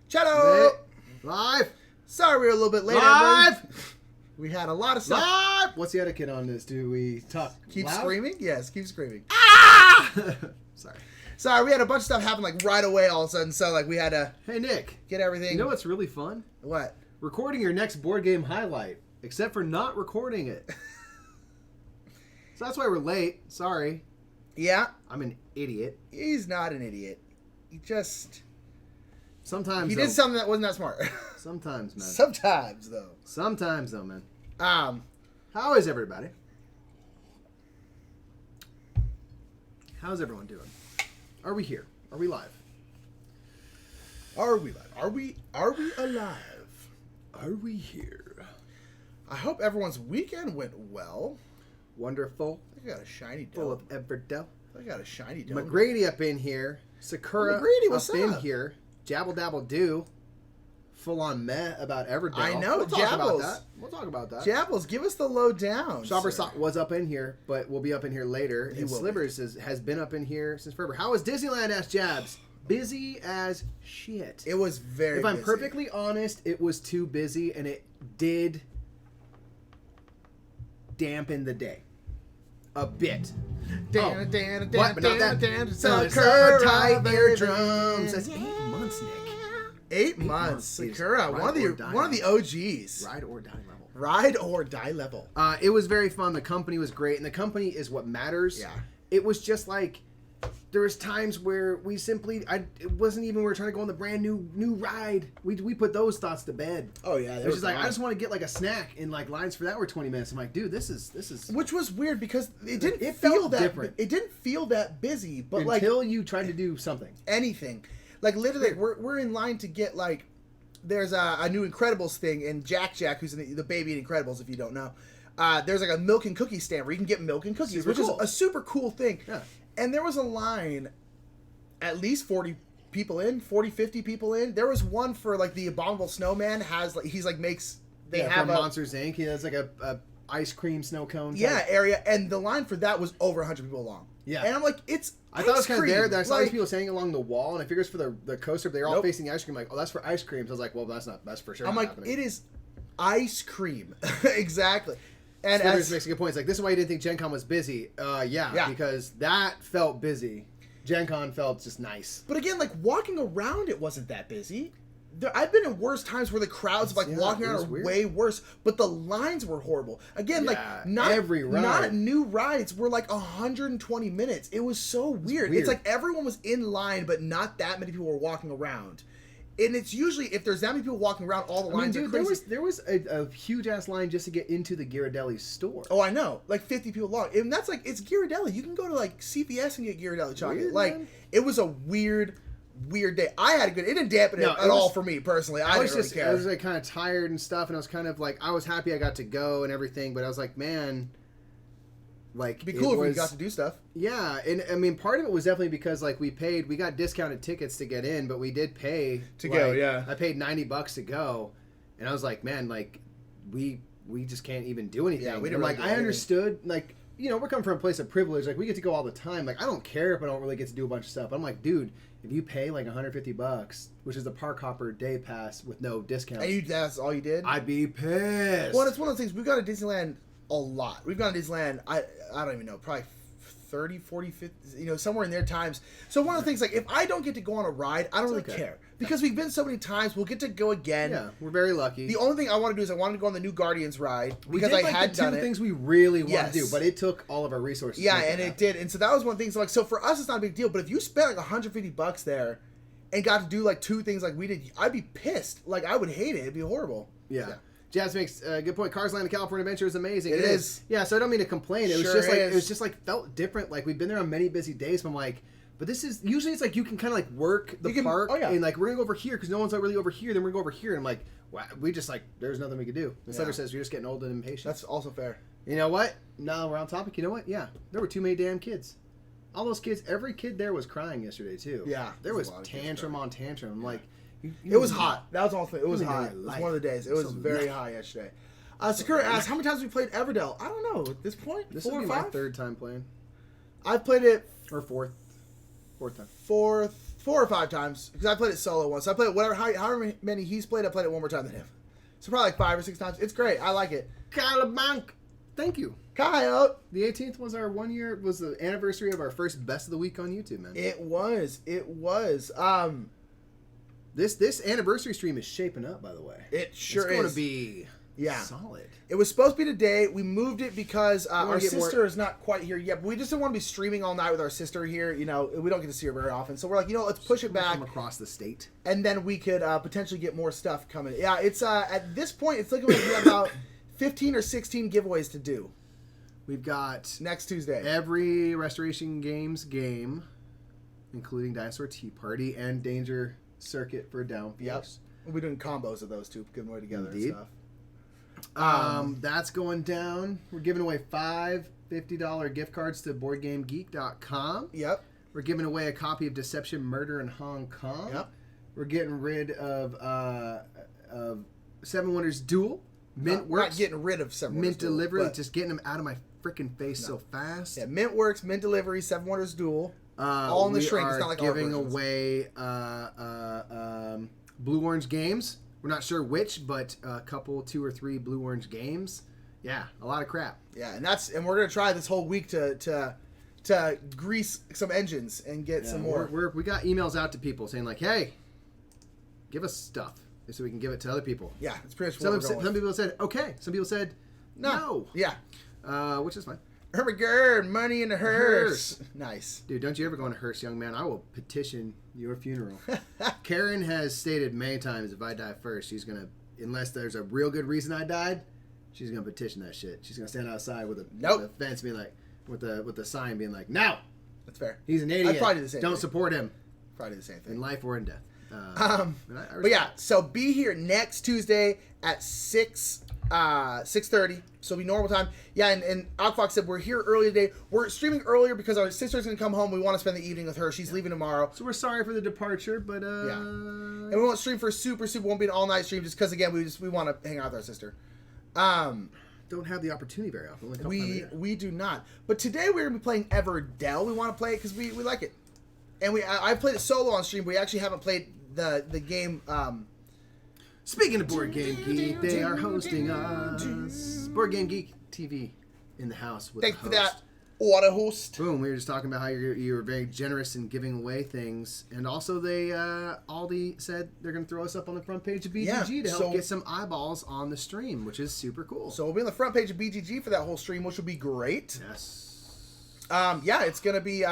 Cello! Live! Sorry we were a little bit late. Live! Everybody. We had a lot of stuff. Live! What's the etiquette on this? Do we talk Keep loud? screaming? Yes, keep screaming. Ah! Sorry, we had a bunch of stuff happen like right away all of a sudden, so like we had to Hey, Nick. get everything. You know what's really fun? What? Recording your next board game highlight, except for not recording it. So that's why we're late. Sorry. Yeah. I'm an idiot. He's not an idiot. He just... Sometimes, He though. did something that wasn't that smart. Sometimes, man. Sometimes, though. Sometimes, though, man. How How is everybody? How's everyone doing? Are we here? Are we live? are we live? Are we alive? Are we here? I hope everyone's weekend went well. Wonderful. I got a shiny dome. Full of Everdell. I got a shiny dome. McGrady up in here. Sakura McGrady, what's up in up? here. Jabble Dabble Do. Full on meh about Everdell. I know, We'll talk about Jabbles. that. We'll talk about that. Jabbles, give us the lowdown. Shopper sir. was up in here, but will be up in here later. He And will Slivers has been up in here since forever. How was Disneyland? Asked Jabs. Busy as shit. It was very If I'm busy. perfectly honest, it was too busy, and it did dampen the day a bit. Dan, Oh. dan, What? But not that. Sakura, Sakura tight baby. eardrums. That's 8 months, Nick. 8 months. Sakura, Ride one or of die the OGs. Ride or die level. Ride or die level. It was very fun. The company was great, and the company is what matters. Yeah. It was just like there was times where we simply it wasn't even we were trying to go on the brand new ride. We put those thoughts to bed. Oh yeah, It was just like I just want to get like a snack, and like lines for that were 20 minutes. I'm like, dude, this is which was weird because it didn't It feel felt that different. It didn't feel that busy, but like until you tried to do something. anything, like literally, we're in line to get like. There's a new Incredibles thing, and Jack, who's in the baby in Incredibles, if you don't know, there's like a milk and cookie stand where you can get milk and cookies, Super which cool. is a super cool thing. Yeah. And there was a line, at least 40 people in, 40, 50 people in. There was one for like the Abominable Snowman has like he's like makes they have from a Monsters Inc. He has like a ice cream snow cone. yeah type. area, and the line for that was over 100 people long. Yeah. And I'm like, it's I thought it was ice kind of cream. there. That I saw Like, these people standing along the wall, and I figured it's for the coaster, but they're all Nope. facing the ice cream. Like, oh, that's for ice creams. I was like, well, that's for sure. I'm not like, happening. it is ice cream. Exactly. And Slivers as, makes a good point. It's like, this is why you didn't think Gen Con was busy. Yeah, because that felt busy. Gen Con felt just nice. but again, like walking around, it wasn't that busy. I've been in worse times where the crowds like Yeah, walking it around was are weird. way worse, but the lines were horrible. Again, Yeah, like not every ride. not new rides were like 120 minutes. It was so weird. weird. It's like everyone was in line, but not that many people were walking around. And it's usually if there's that many people walking around, all the I mean, lines dude, are crazy. there was a huge ass line just to get into the Ghirardelli store. Oh, I know. Like 50 people long. And that's like, it's Ghirardelli. You can go to like CVS and get Ghirardelli chocolate. Weird, like, man. it was a weird day. I had a good, it didn't dampen No, it it at was- all for me personally. I was didn't just, really care. I was like kind of tired and stuff, and I was kind of like, I was happy I got to go and everything, but I was like, man, like, It'd be cool it if we was- got to do stuff. Yeah, and I mean, part of it was definitely because like we got discounted tickets to get in, but we did pay To go, like, yeah. I paid $90 to go, and I was like, man, like we just can't even do anything. Yeah, we And didn't like really do I anything. understood, like we're coming from a place of privilege, like we get to go all the time. Like I don't care if I don't really get to do a bunch of stuff. I'm like, dude, if you pay like $150, which is the Park Hopper day pass with no discounts, And that's all you did? I'd be pissed. Well, it's one of those things. We've gone to Disneyland a lot. We've gone to Disneyland, I don't even know, probably 30, 40, 50, somewhere in their times. So one of the things, like, if I don't get to go on a ride, I don't really okay. care. Because we've been so many times, we'll get to go again. Yeah, we're very lucky. The only thing I want to do is I wanted to go on the new Guardians ride. We Because did, I like, had the done two it. things we really want Yes. to do, but it took all of our resources. Yeah, to make and that it happen. did. And so that was one thing. So like, so for us, it's not a big deal. But if you spent like $150 there and got to do like two things like we did, I'd be pissed. Like I would hate it. It'd be horrible. Yeah. Jazz makes a good point. Cars Land of California Adventure is amazing. It is. Yeah, so I don't mean to complain. It was Sure just like is. it was just like felt different. Like we've been there on many busy days, but I'm like, but this is usually it's like you can kind of like work the You can- park oh, yeah. and like we're gonna go over here because no one's like really over here. Then we're gonna go over here and I'm like, wow, we just like there's nothing we could do. The center says you're just getting old and impatient. That's also fair. You know what? Now we're on topic. You know what? Yeah, there were too many damn kids. All those kids, every kid there was crying yesterday too. Yeah, there there's was a lot of kids tantrum crying. on tantrum. I'm like, you It was hot. That was all. It was You hot. know It was life. one of the days. It was So very life. hot yesterday. Sakura asked, how many times have we played Everdell? I don't know. At this point, This 4 will or be 5? my third time playing, I've played it or fourth time. fourth 4 or 5 times because I played it solo once. I played it however many he's played. I played it one more time than him. So probably like 5 or 6 times. It's great. I like it. Kyle Bank. Thank you. Kyle. The 18th was our 1 year, was the anniversary of our first Best of the Week on YouTube, man. It was. This anniversary stream is shaping up, by the way. It sure it's going is. to be solid. It was supposed to be today. We moved it because our get sister is not quite here yet. But we just didn't want to be streaming all night with our sister here. You know, we don't get to see her very often. So we're like, let's push it back. From across the state. And then we could potentially get more stuff coming. Yeah, it's at this point, it's looking like we have about 15 or 16 giveaways to do. We've got next Tuesday. Every Restoration Games game, including Dinosaur Tea Party and Danger Circuit for Downforce. Yep. We'll be doing combos of those two, giving away together Indeed. and stuff. That's going down. We're giving away 5 $50 gift cards to BoardGameGeek.com. Yep. We're giving away a copy of Deception Murder in Hong Kong. Yep. We're getting rid of Seven Wonders Duel. Mint Works. Not getting rid of Seven Wonders Mint Duel, Delivery. but Just getting them out of my freaking face so fast. Yeah, Mint Works, Mint Delivery, Seven Wonders Duel. All in the shrink. It's not like giving our versions. away Blue Orange Games. We're not sure which, but a couple, 2 or 3 Blue Orange Games. Yeah, a lot of crap. Yeah, and we're gonna try this whole week to grease some engines and get some more. We got emails out to people saying like, "Hey, give us stuff so we can give it to other people." Yeah, it's pretty much Some people said okay. Some people said no. Yeah, which is fine. Hermagerd, money in the hearse. Nice. Dude, don't you ever go on a hearse, young man. I will petition your funeral. Karen has stated many times if I die first, she's going to, unless there's a real good reason I died, she's going to petition that shit. She's going to stand outside with a fence being like, with the sign being like, no. That's fair. He's an idiot. I'd probably do the same Don't thing. support him. Probably the same thing. In life or in death. But yeah, so be here next Tuesday at 6:30. So it'll be normal time. Yeah, and Aquax said we're here early today. We're streaming earlier because our sister's gonna come home. We want to spend the evening with her. She's leaving tomorrow. So we're sorry for the departure, but yeah. And we won't stream for super. Won't be an all night stream just because again we want to hang out with our sister. Don't have the opportunity very often. We do not. But today we're gonna be playing Everdell. We want to play it because we like it. And I played it solo on stream. But we actually haven't played the game. Speaking of Board Game Geek, they are hosting us. Board Game Geek TV in the house with Thanks the for host. that, auto host. Boom, we were just talking about how you're very generous in giving away things. And also they, Aldi said they're going to throw us up on the front page of BGG to help get some eyeballs on the stream, which is super cool. So we'll be on the front page of BGG for that whole stream, which will be great. Yes. Yeah, it's gonna be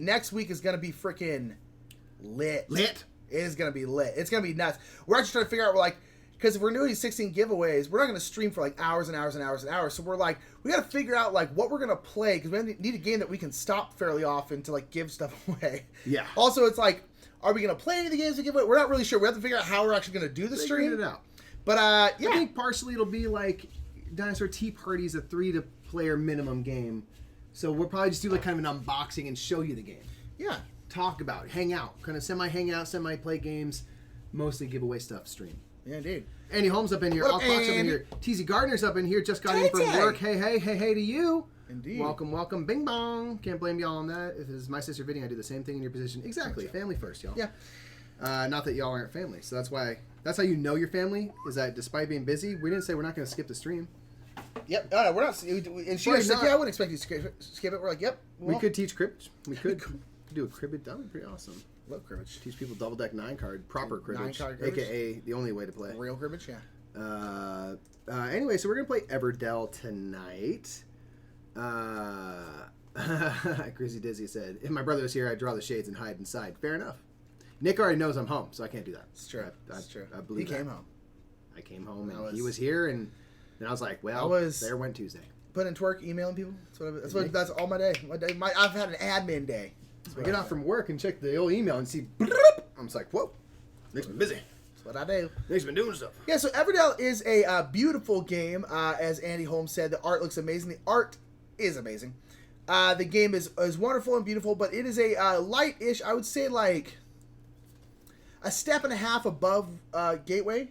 next week is gonna be freaking lit. It is going to be lit. It's going to be nuts. We're actually trying to figure out, because if we're doing these 16 giveaways, we're not going to stream for like hours and hours and hours and hours. So we're like, we got to figure out like what we're going to play because we need a game that we can stop fairly often to like give stuff away. Yeah. Also, it's like, are we going to play any of the games we give away? We're not really sure. We have to figure out how we're actually going to do the stream. Figure it out. But yeah. I think partially it'll be like Dinosaur Tea Party is a 3-player minimum game. So we'll probably just do like kind of an unboxing and show you the game. Yeah. Talk about, hang out, kind of semi-hang out, semi-play games, mostly giveaway stuff stream. Yeah, indeed. Andy Holmes up in here, Al Fox up in here, TZ Gardner's up in here, just got in from work. Hey to you. Indeed. Welcome, bing bong. Can't blame y'all on that. If this is my sister Vinny, I do the same thing in your position. Exactly, family first, y'all. Yeah. Not that y'all aren't family, so that's how you know your family, is that despite being busy, we didn't say we're not going to skip the stream. Yep. No, we're not. And she was like, yeah, I wouldn't expect you to skip it. We're like, yep. We could teach cribbage. We could. Do a cribbage. That would be pretty awesome. Love cribbage. Teach people double deck 9-card proper cribbage, 9-card cribbage, aka the only way to play. Real cribbage, yeah. Anyway, so we're gonna play Everdell tonight. Grizzy Dizzy said, "If my brother was here, I'd draw the shades and hide inside." Fair enough. Nick already knows I'm home, so I can't do that. It's true. It's true. I believe he came home. I came home and he was here, and I was like, "Well, there went Tuesday." Putting into work, emailing people. That's all my day. I've had an admin day. I get off from work and check the old email and see. I'm just like, whoa, Nick's been busy. That's what I do. Nick's been doing stuff. Yeah, so Everdell is a beautiful game. As Andy Holmes said, the art looks amazing. The art is amazing. The game is wonderful and beautiful, but it is a light-ish, I would say like a step and a half above Gateway.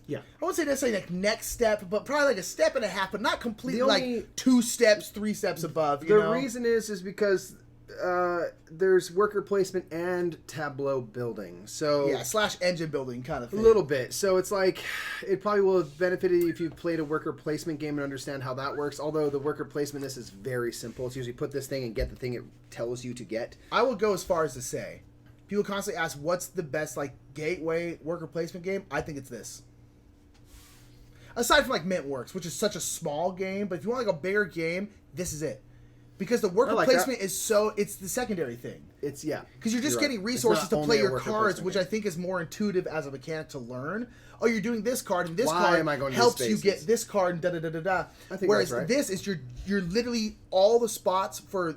Yeah. I wouldn't say necessarily like next step, but probably like a step and a half, but not completely like 2 steps, 3 steps above. The reason is because there's worker placement and tableau building. So yeah, / engine building kind of thing. A little bit. So it's like it probably will have benefited you if you've played a worker placement game and understand how that works. Although the worker placement, this is very simple. It's usually put this thing and get the thing it tells you to get. I will go as far as to say, people constantly ask what's the best like gateway worker placement game. I think it's this. Aside from like Mint Works, which is such a small game, but if you want like a bigger game, this is it. Because the worker placement is it's the secondary thing. It's, yeah. Because you're just getting resources to play your cards, which I think is more intuitive as a mechanic to learn. Oh, you're doing this card, and this card helps you get this card, and da-da-da-da-da. Whereas this is you're literally, all the spots for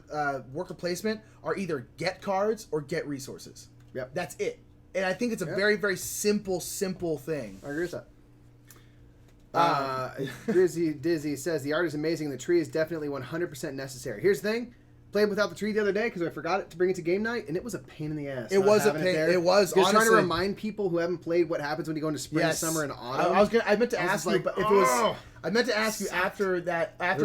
worker placement are either get cards or get resources. Yep. That's it. And I think it's a very, very simple thing. I agree with that. Dizzy says the art is amazing. The tree is definitely 100% necessary. Here's the thing: played without the tree the other day because I forgot it to bring it to game night, and it was a pain in the ass. It was a pain. It was honestly trying to remind people who haven't played what happens when you go into spring, summer, and autumn. I meant to ask you, but if it was, I meant to ask you after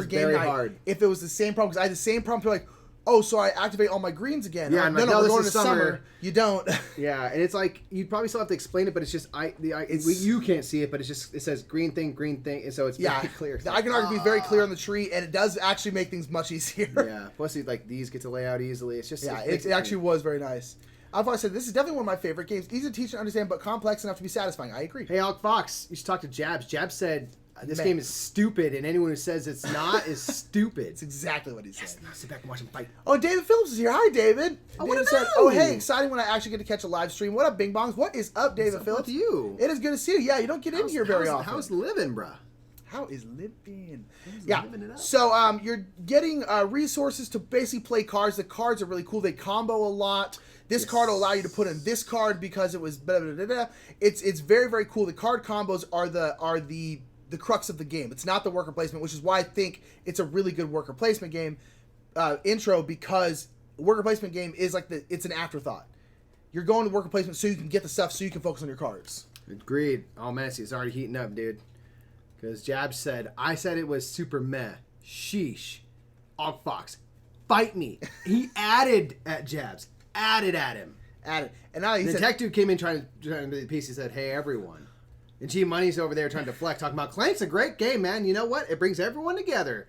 game night if it was the same problem, because I had the same problem. Like, oh, so I activate all my greens again. Yeah, no, we're going to summer. You don't. Yeah, and it's like you probably still have to explain it, but it's just you can't see it, but it says green thing, and so it's very clear. The iconography is very clear on the tree, and it does actually make things much easier. Yeah, plus like these get to lay out easily. It's just it actually was very nice. I said this is definitely one of my favorite games. Easy to teach and understand, but complex enough to be satisfying. I agree. Hey, Alec Fox, you should talk to Jabs. Jabs said this game is stupid, and anyone who says it's not is stupid. It's exactly what he said. Yes, now sit back and watch him fight. Oh, David Phillips is here. Hi, David. Oh, David said, "Oh, hey, exciting when I actually get to catch a live stream. What up, Bing Bongs? What is up, David Phillips? With you? It is good to see you. Yeah, you don't get in here very often. How's living, bruh? How is living? Living it up. So you're getting resources to basically play cards. The cards are really cool. They combo a lot. This card will allow you to put in this card because it was blah, blah, blah, blah. It's very, very cool. The card combos are the crux of the game. It's not the worker placement, which is why I think it's a really good worker placement game intro, because worker placement game is like it's an afterthought. You're going to worker placement so you can get the stuff so you can focus on your cards. Agreed. Oh, man, it's already heating up, dude. Because Jab said, I said it was super meh. Sheesh. Og Fox, fight me. He added at Jabs. Added at him. Added. And now the tech dude came in trying to be the piece. He said, hey, everyone. And G Money's over there trying to flex, talking about Clank's a great game, man. You know what? It brings everyone together.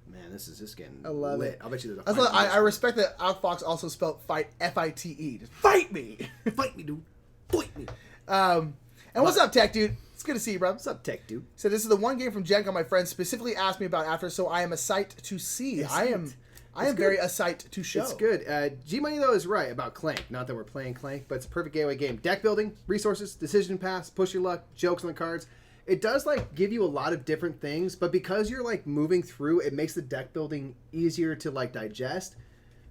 Man, this is just getting I love lit. it. I'll bet you there's a fight. I respect that Alec Fox also spelled fight F-I-T-E. Just fight me. Fight me, dude. Fight me. And what's up, tech dude? It's good to see you, bro. What's up, tech dude? So this is the one game from Gen Con my friend specifically asked me about after, so I am a sight to see. I am very a sight to show. It's good. G Money though is right about Clank. Not that we're playing Clank, but it's a perfect gateway game. Deck building, resources, decision paths, push your luck, jokes on the cards. It does like give you a lot of different things, but because you're like moving through, it makes the deck building easier to like digest.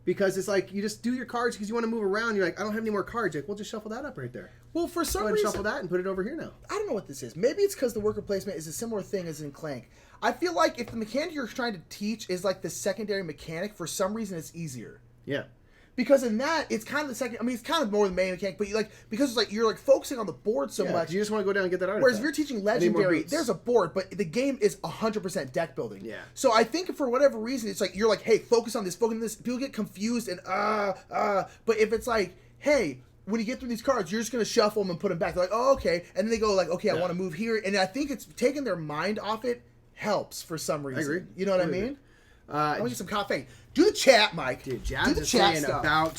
Because it's like you just do your cards because you want to move around. You're like, I don't have any more cards. You're like, well, just shuffle that up right there. Well, for some reason, shuffle that and put it over here now. I don't know what this is. Maybe it's because the worker placement is a similar thing as in Clank. I feel like if the mechanic you're trying to teach is like the secondary mechanic, for some reason it's easier. Yeah. Because in that, it's kind of the second. I mean, it's kind of more the main mechanic, but because it's like you're like focusing on the board so much. You just want to go down and get that artifact. Whereas if you're teaching Legendary, there's a board, but the game is 100% deck building. Yeah. So I think for whatever reason, it's like you're like, hey, focus on this, focus on this. People get confused and But if it's like, hey, when you get through these cards, you're just gonna shuffle them and put them back. They're like, oh, okay, and then they go like, okay, I want to move here, and I think it's taking their mind off it helps for some reason. I agree. You know what I mean? Let me get some coffee. Do the chat, Mike. Dude, Jabs is saying about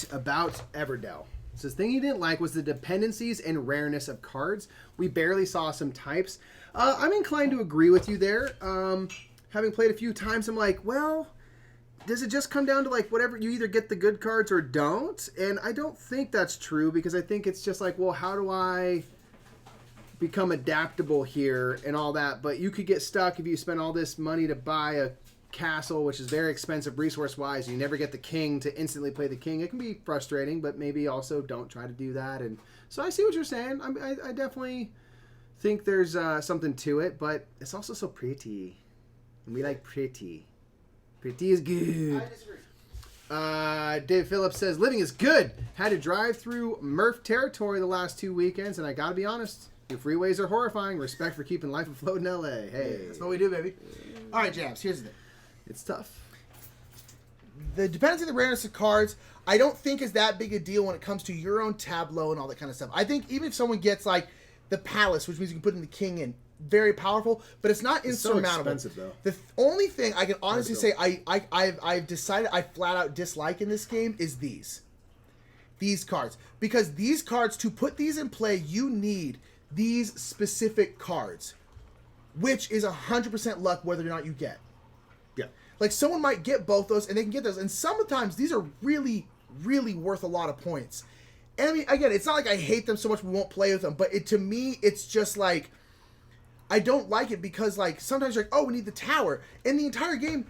Everdell. So the thing he didn't like was the dependencies and rareness of cards. We barely saw some types. I'm inclined to agree with you there. Having played a few times, I'm like, well, does it just come down to like whatever, you either get the good cards or don't? And I don't think that's true, because I think it's just like, well, how do I become adaptable here and all that? But you could get stuck if you spend all this money to buy a castle, which is very expensive resource-wise. You never get the king to instantly play the king. It can be frustrating, but maybe also don't try to do that. And so I see what you're saying. I definitely think there's something to it, but it's also so pretty. And we like pretty. Pretty is good. I disagree. Dave Phillips says, living is good. Had to drive through Murph territory the last 2 weekends, and I gotta be honest, your freeways are horrifying. Respect for keeping life afloat in LA. Hey. That's what we do, baby. All right, Jabs, here's the thing. It's tough. the dependency of the rareness of cards, I don't think is that big a deal when it comes to your own tableau and all that kind of stuff. I think even if someone gets like the Palace, which means you can put in the King in, very powerful, but it's not insurmountable. It's so expensive, though. The only thing I can honestly say I've decided I flat out dislike in this game is these cards, because these cards, to put these in play, you need these specific cards, which is 100% luck whether or not you get. Yeah. Like, someone might get both those, and they can get those, and sometimes these are really, really worth a lot of points. And I mean, again, it's not like I hate them so much we won't play with them, but to me, it's just like, I don't like it because, like, sometimes you're like, oh, we need the tower. In the entire game,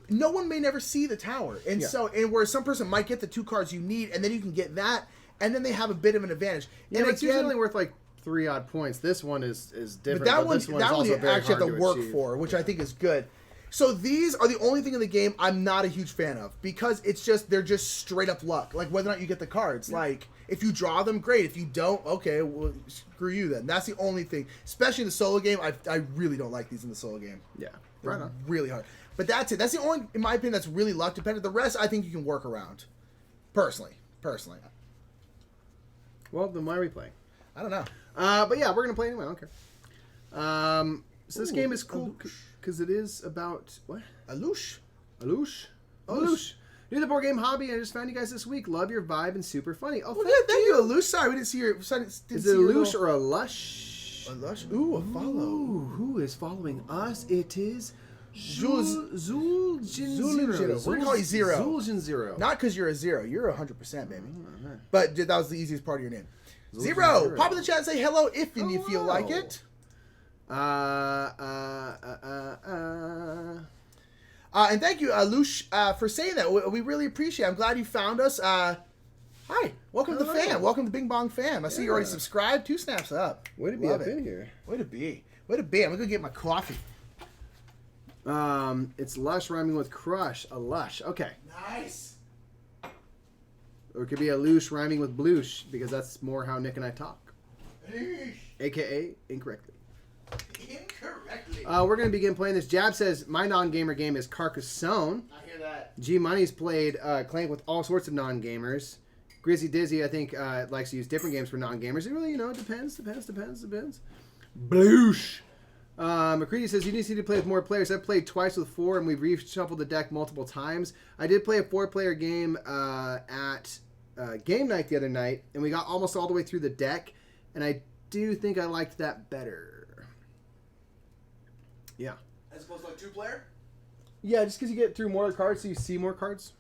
no one may never see the tower. And and where some person might get the 2 cards you need, and then you can get that, and then they have a bit of an advantage. Yeah, and it's usually only worth like 3 odd points. This one is different. But that one you very actually have hard to work achieve. for, which I think is good. So these are the only thing in the game I'm not a huge fan of, because they're just straight up luck. Like, whether or not you get the cards. Like, if you draw them, great. If you don't, okay, well, screw you then. That's the only thing. Especially in the solo game, I really don't like these in the solo game. Yeah, They're right on. really hard. But that's it. That's the only, in my opinion, that's really luck dependent. The rest, I think you can work around. Personally. Well, then why are we playing? I don't know. But yeah, we're gonna play anyway. I don't care. So this game is cool because it is about what? Alush. New to the board game hobby. I just found you guys this week. Love your vibe and super funny. Oh, Well, yeah, thank you, Alush. Sorry, we didn't see your. Is it a lush or a lush? A lush? Ooh, a follow. Ooh, who is following us? It is Zul'jin Zul'jin. We're gonna call you Zero. Zul'jin Zero. Not because you're a 0. You're 100%, baby. Uh-huh. But that was the easiest part of your name. Zul'jin Zero. Pop in the chat and say hello if and you feel Hello. like it. And thank you, Alush, for saying that. We really appreciate it. I'm glad you found us. Hi. Welcome to the Hello. fam. Welcome to Bing Bong Fam. I see you already Yeah. subscribed. 2 snaps up. Way to be Love up it. in here. Way to be. I'm going to get my coffee. It's lush rhyming with crush. A lush. Okay. Nice. Or it could be a loosh rhyming with bloosh, because that's more how Nick and I talk. AKA incorrectly. Incorrectly. We're going to begin playing this. Jab says, my non-gamer game is Carcassonne. I hear that. G Money's played Clank with all sorts of non-gamers. Grizzy Dizzy, I think, likes to use different games for non-gamers. It really, depends. Bloosh. McCready says, you need to play with more players. I've played twice with 4, and we've reshuffled the deck multiple times. I did play a 4-player game at game night the other night, and we got almost all the way through the deck, and I do think I liked that better. Yeah. As opposed to like 2-player? Yeah, just because you get through more cards, so you see more cards.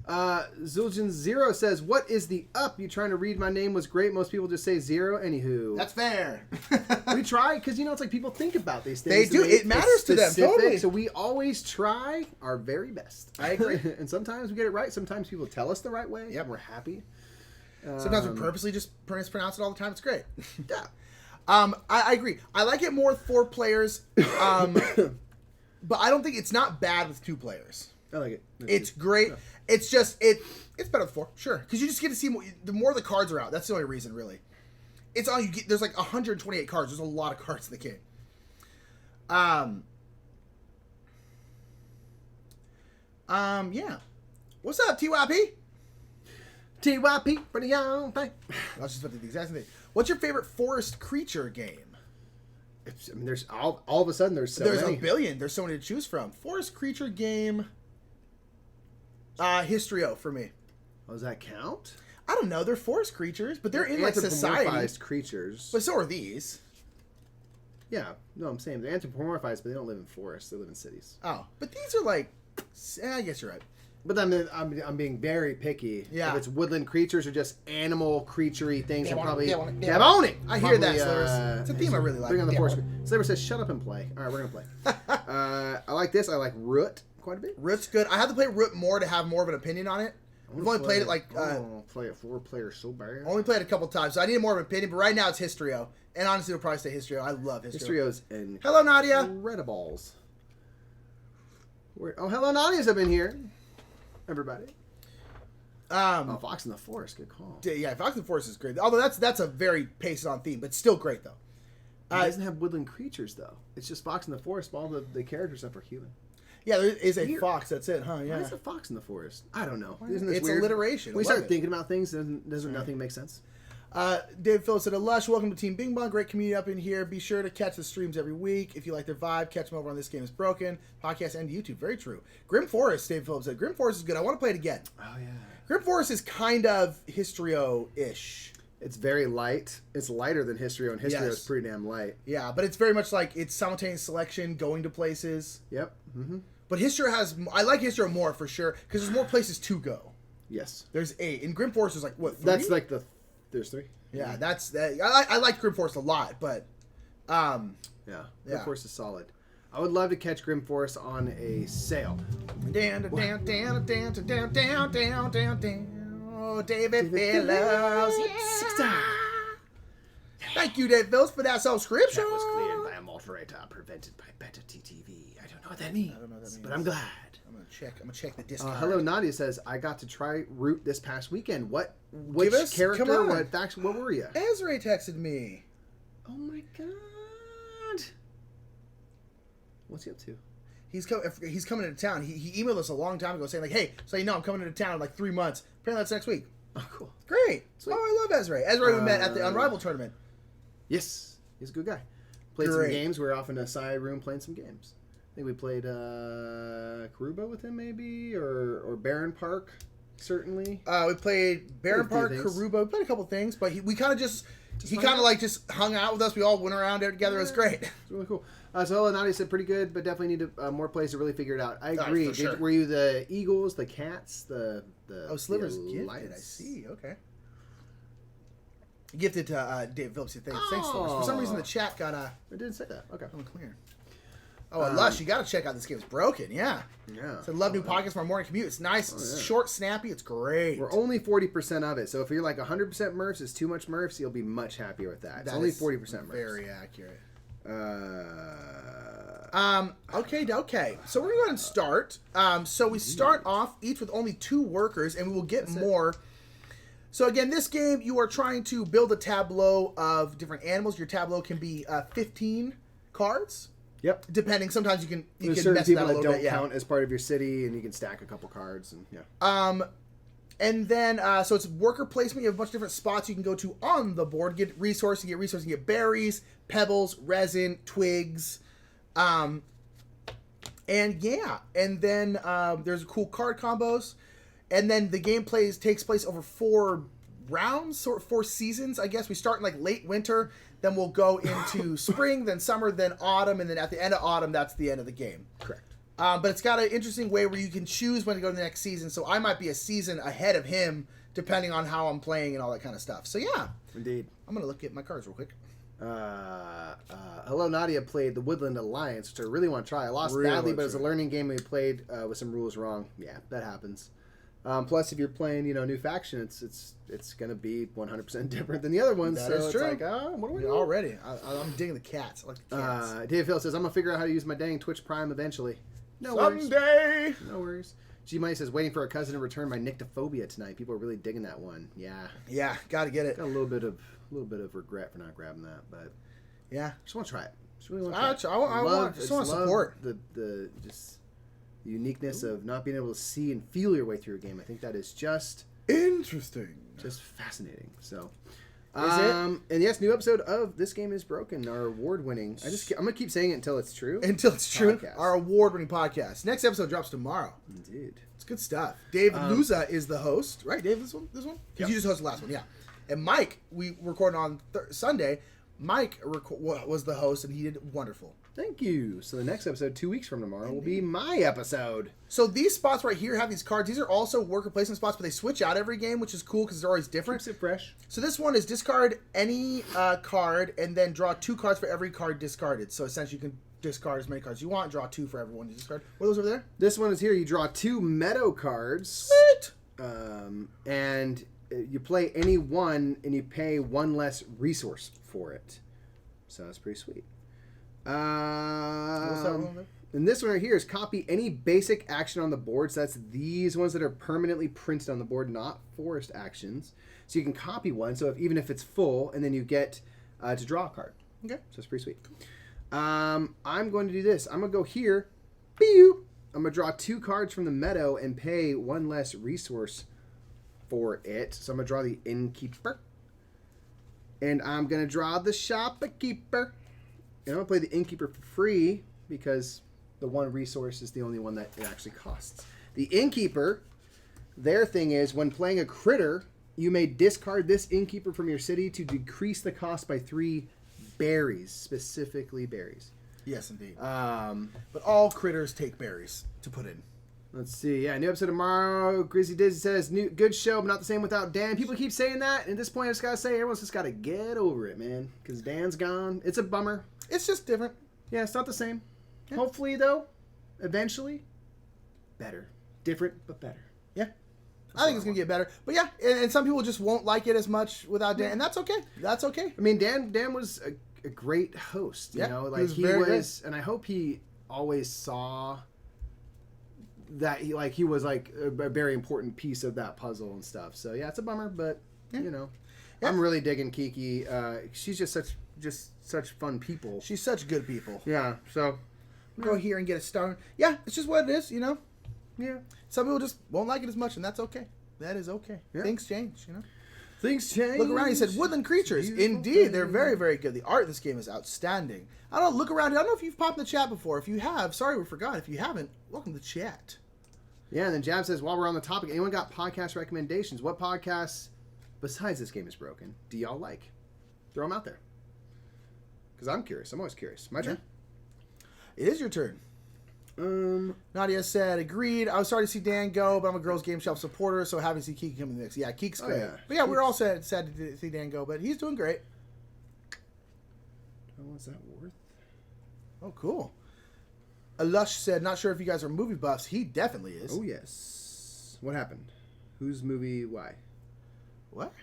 Zul'jin Zero says, what is the up? You trying to read my name was great. Most people just say 0. Anywho. That's fair. We try, because, it's like people think about these They things. do. It matters to them, totally. So we always try our very best. I agree. And sometimes we get it right. Sometimes people tell us the right way. Yep. We're happy. Sometimes we purposely just mispronounce it all the time. It's great. Yeah. I agree. I like it more with 4 players. But I don't think it's not bad with 2 players. I like it. It's great. Yeah. It's just it's better with 4, sure, because you just get to see more, the more the cards are out. That's the only reason, really. It's all you get. There's like 128 cards. There's a lot of cards in the game. Yeah. What's up, TYP? TYP for the young thing. I was just about to do the exact same thing. What's your favorite forest creature game? There's all of a sudden there's so There's many. a billion. There's so many to choose from. Forest creature game. Histrio for me. Oh, does that count? I don't know. They're forest creatures, but they're in like society. Anthropomorphized creatures. But so are these. Yeah, no, I'm saying they're anthropomorphized, but they don't live in forests. They live in cities. Oh, but these are like. I guess you're right. But then I'm being very picky. Yeah. If it's woodland creatures or just animal creature-y things, Dab are on probably it. dab on it. I hear that, Probably, Slivers. It's a theme I really like. Bring on the Dab force. on it. Sliver says, "Shut up and play." All right, we're gonna play. I like this. I like Root quite a bit. Root's good. I have to play Root more to have more of an opinion on it. We've only played it like. Play a 4-player so bad. Only played it a couple times, so I need more of an opinion. But right now it's Histrio, and honestly, it'll probably stay Histrio. I love Histrio. Histrio's and Hello, Nadia. Incredibles. Hello, Nadia's up in here. Everybody. Fox in the Forest, good call. Yeah, Fox and Forest is great. Although that's a very pasted on theme, but still great though. It doesn't have woodland creatures though. It's just Fox in the Forest. All the characters up are human. Yeah, there is a fox. That's it, huh? Yeah. Why is a fox in the forest? I don't know. Isn't this it's weird? alliteration. We start thinking about things, doesn't nothing make sense? David Phillips said, Lush, welcome to Team Bing Bong. Great community up in here. Be sure to catch the streams every week. If you like their vibe, catch them over on This Game is Broken, podcast and YouTube. Very true. Grim Forest, David Phillips said. Grim Forest is good. I want to play it again. Oh, yeah. Grim Forest is kind of Histrio-ish. It's very light. It's lighter than Histrio, and Histrio is pretty damn light. Yeah, but it's very much like it's simultaneous selection, going to places. Yep. Mm-hmm. But Histrio has... I like Histrio more, for sure, because there's more places to go. Yes. There's 8. And Grim Forest is like, what, 3? That's like there's 3. Yeah, that's... I like Grim Forest a lot, but... Yeah. Grim Forest is solid. I would love to catch Grim Forest on a sale. Down. Oh, David Phillips. Yeah. Thank you, David Phillips, for that subscription. That was cleared by a moderator, prevented by Beta TTV. I don't know what that means, but I'm glad. I'm gonna check the Discord. Hello, Nadia says I got to try Root this past weekend. Which character? What faction? What were you? Ezra texted me. Oh my god. What's he up to? He's coming into town. He emailed us a long time ago saying like, hey, so you know I'm coming into town in like 3 months. Apparently that's next week. Oh, cool. Great. Sweet. Oh, I love Ezra. Ezra we met at the Unrivaled tournament. Yes, he's a good guy. Played some games. We were off in a side room playing some games. I think we played Karuba with him maybe, or Barron Park, certainly. We played Barron Park, Karuba. We played a couple things, but he kind of just hung out with us. We all went around there together. It was great. It's really cool. So Hello Nadia said pretty good, but definitely need more plays to really figure it out. I agree. Sure. Were you the Eagles, the Cats, the Slivers gifted? I see. Okay. Gifted to David Phillips. Thanks, Slivers. For some reason the chat got I didn't say that. Okay. Unclear. Oh, and Lush, you got to check out This Game is Broken. Yeah. Yeah. So love new podcasts for our morning commute. It's nice, it's short, snappy. It's great. We're only 40% of it. So if you're like 100% Murphs is too much Murphs, you'll be much happier with that. It's only 40% Murphs. Very accurate. Okay. So we're going to go ahead and start. So we start off each with only 2 workers, and we will get more. So again, this game, you are trying to build a tableau of different animals. Your tableau can be 15 cards. Yep. Depending, sometimes you can certain mess people that a little that bit. don't count as part of your city, and you can stack a couple cards. And and then so it's worker placement. You have a bunch of different spots you can go to on the board. Get resources. You get berries, pebbles, resin, twigs, and then there's cool card combos, and then the game takes place over 4 rounds, or 4 seasons. I guess we start in like late winter. Then we'll go into spring, then summer, then autumn, and then at the end of autumn, that's the end of the game. Correct. But it's got an interesting way where you can choose when to go to the next season. So I might be a season ahead of him, depending on how I'm playing and all that kind of stuff. So yeah. Indeed. I'm going to look at my cards real quick. Hello Nadia played the Woodland Alliance, which I really want to try. I lost badly, but it's a learning game. We played with some rules wrong. Yeah, that happens. Plus, if you're playing, new faction, it's going to be 100% different than the other ones. That so is it's true. like, what do we do? Already. I'm digging the cats. I like the cats. David Phil says, I'm going to figure out how to use my dang Twitch Prime eventually. Someday! No worries. G Money says, waiting for a cousin to return my Nyctophobia tonight. People are really digging that one. Yeah. Yeah, gotta get it. Got a little bit of regret for not grabbing that, but yeah, just want to try it. Just really want to try it. I just want to support the uniqueness of not being able to see and feel your way through a game. I think that is just interesting, just fascinating. So, is it? And yes, new episode of This Game is Broken, our award-winning. I'm gonna keep saying it until it's true. Until it's true. Our award-winning podcast. Next episode drops tomorrow. Indeed, it's good stuff. Dave Luza is the host, right? Dave, this one. Because you just hosted the last one, yeah. And Mike, we recorded on Sunday. Mike was the host, and he did wonderful. Thank you. So the next episode, 2 weeks from tomorrow, will be my episode. So these spots right here have these cards. These are also worker placement spots, but they switch out every game, which is cool because they're always different. Keeps it fresh. So this one is discard any card and then draw 2 cards for every card discarded. So essentially you can discard as many cards as you want, draw 2 for everyone you discard. What are those over there? This one is here. You draw 2 meadow cards. Sweet! And you play any one, and you pay 1 less resource for it. So that's pretty sweet. And this one right here is copy any basic action on the board. So that's these ones that are permanently printed on the board, not forced actions. So you can copy one. So even if it's full, and then you get to draw a card. Okay. So it's pretty sweet. I'm going to do this. I'm going to go here. Pew! I'm going to draw 2 cards from the meadow and pay 1 less resource for it. So I'm going to draw the Innkeeper. And I'm going to draw the Shopkeeper. And I'm going to play the Innkeeper for free because the 1 resource is the only one that it actually costs. The Innkeeper, their thing is when playing a critter, you may discard this Innkeeper from your city to decrease the cost by 3 berries, specifically berries. Yes, indeed. But all critters take berries to put in. Let's see. Yeah, new episode tomorrow. Grizzly Dizzy says, good show, but not the same without Dan. People keep saying that. And at this point, I just got to say, everyone's just got to get over it, man. Because Dan's gone. It's a bummer. It's just different. Yeah, it's not the same. Yeah. Hopefully, though, eventually, better. Different, but better. Yeah. I think it's going to get better. But yeah, and some people just won't like it as much without Dan. And that's okay. That's okay. I mean, Dan was a great host. You know, like he was, and I hope he always saw that he was like a very important piece of that puzzle and stuff. So yeah, it's a bummer, but you know, I'm really digging Kiki. She's just such fun people. She's such good people. Yeah. So go here and get a star. Yeah, it's just what it is, you know. Yeah. Some people just won't like it as much, and that's okay. That is okay. Yeah. Things change, you know. Things change. Look around. He said, woodland creatures. Indeed, they're very, very good. The art of this game is outstanding. I don't know. Look around. I don't know if you've popped in the chat before. If you have, sorry we forgot. If you haven't, welcome to the chat. Yeah, and then Jab says, while we're on the topic, anyone got podcast recommendations? What podcasts besides This Game is Broken do y'all like? Throw them out there. Because I'm curious. I'm always curious. My turn? Yeah. It is your turn. Nadia said, agreed. I was sorry to see Dan go, but I'm a Girls Game Shelf supporter, so happy to see Keek come in the mix. Yeah, Keek's great. Yeah. But yeah, we're all sad to see Dan go, but he's doing great. What's that worth? Oh, cool. Lush said, not sure if you guys are movie buffs. He definitely is. Oh, yes. What happened? Whose movie? Why? What?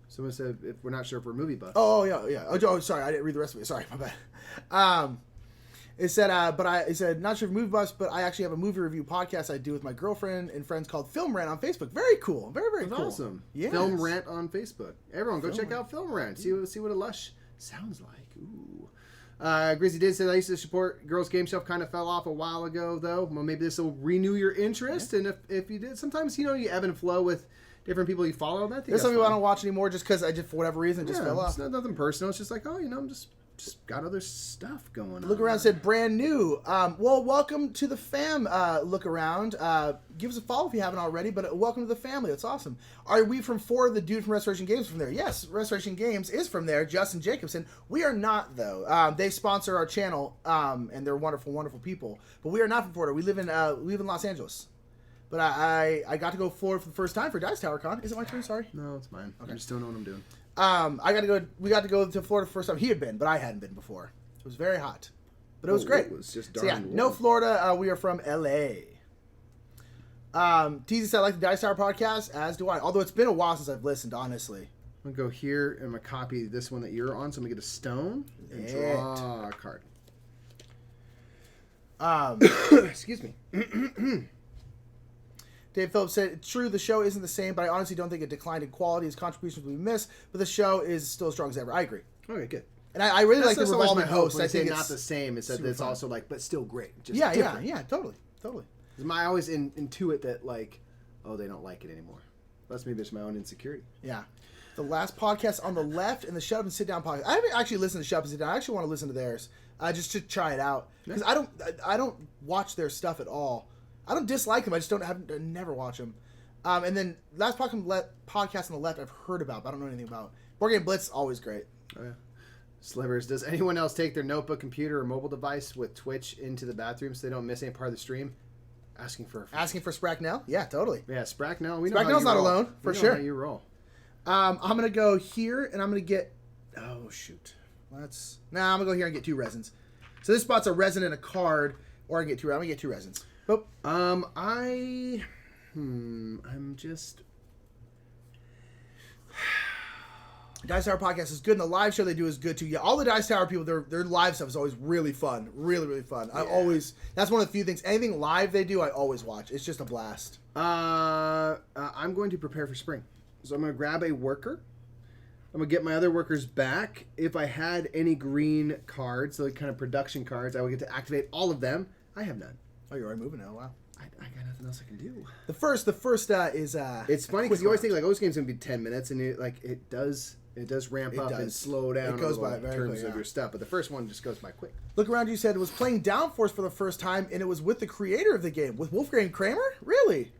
Someone said, if we're not sure if we're movie buffs. Oh, yeah. Oh, sorry. I didn't read the rest of it. Sorry, my bad. It said, it said, not sure if movie buffs, but I actually have a movie review podcast I do with my girlfriend and friends called Film Rant on Facebook. Very cool. Very, very cool. Awesome. Yes. Film Rant on Facebook. Everyone, go check out Film Rant. See what a Lush sounds like. Ooh. Grizzly did say I used to support Girls Game Shelf. Kind of fell off a while ago, though. Well, maybe this will renew your interest. Yeah. And if you did, sometimes, you ebb and flow with different people you follow. There's some people I don't watch anymore just because I just, for whatever reason, just fell off. It's not nothing personal. It's just like, I'm just got other stuff going on. Look around said brand new. Well, welcome to the fam. Look around. Give us a follow if you haven't already. But welcome to the family. That's awesome. Are we from 4? The dude from Restoration Games from there? Yes, Restoration Games is from there. Justin Jacobson. We are not though. They sponsor our channel, and they're wonderful, wonderful people. But we are not from Florida. We live in Los Angeles. But I got to go to Florida for the first time for Dice Tower Con. Is it my turn? Sorry. No, it's mine. Okay. I just don't know what I'm doing. We got to go to Florida the first time. He had been, but I hadn't been before. It was very hot, but it was great. It was just darn warm. No Florida. We are from LA. TZ said, I like the Dice Tower podcast, as do I. Although it's been a while since I've listened, honestly. I'm going to go here and I'm going to copy this one that you're on. So I'm going to get a stone and draw a card. Excuse me. Dave Phillips said, it's true, the show isn't the same, but I honestly don't think it declined in quality. His contributions will be missed, but the show is still as strong as ever. I agree. Okay, good. And I really like the revolving host. I think it's not the same. It's that it's also like, but still great. Just different. Yeah, totally. I always intuit that like, oh, they don't like it anymore. That's maybe just my own insecurity. Yeah. The last podcast on the left and the Shut Up and Sit Down podcast. I haven't actually listened to Shut Up and Sit Down. I actually want to listen to theirs, just to try it out, because I don't watch their stuff at all. I don't dislike them. I just never watch them. And then last podcast on the left I've heard about, but I don't know anything about. Board Game Blitz, always great. Oh, yeah. Slivers, does anyone else take their notebook, computer, or mobile device with Twitch into the bathroom so they don't miss any part of the stream? Asking for Spracknell? Yeah, totally. Yeah, Spracknell. Spracknell's not alone, for sure. How you roll. I'm going to go here, and I'm going to get... Oh, shoot. I'm going to go here and get 2 resins. So this spot's a resin and a card, or I can get 2. I'm going to get 2 resins. Oh. I'm just... Dice Tower podcast is good, and the live show they do is good too. Yeah, all the Dice Tower people, their live stuff is always really fun. Really, really fun. Yeah. That's one of the few things, anything live they do, I always watch. It's just a blast. I'm going to prepare for spring. So I'm going to grab a worker. I'm going to get my other workers back. If I had any green cards, so like kind of production cards, I would get to activate all of them. I have none. Oh, you're already moving now. Wow. I got nothing else I can do. The first is. It's funny because you always think like, this game's gonna be 10 minutes, and it does ramp up and slow down. It goes a little by in very terms quick, of your stuff, but the first one just goes by quick. Look around. You said it was playing Downforce for the first time, and it was with the creator of the game, with Wolfgang Kramer. Really?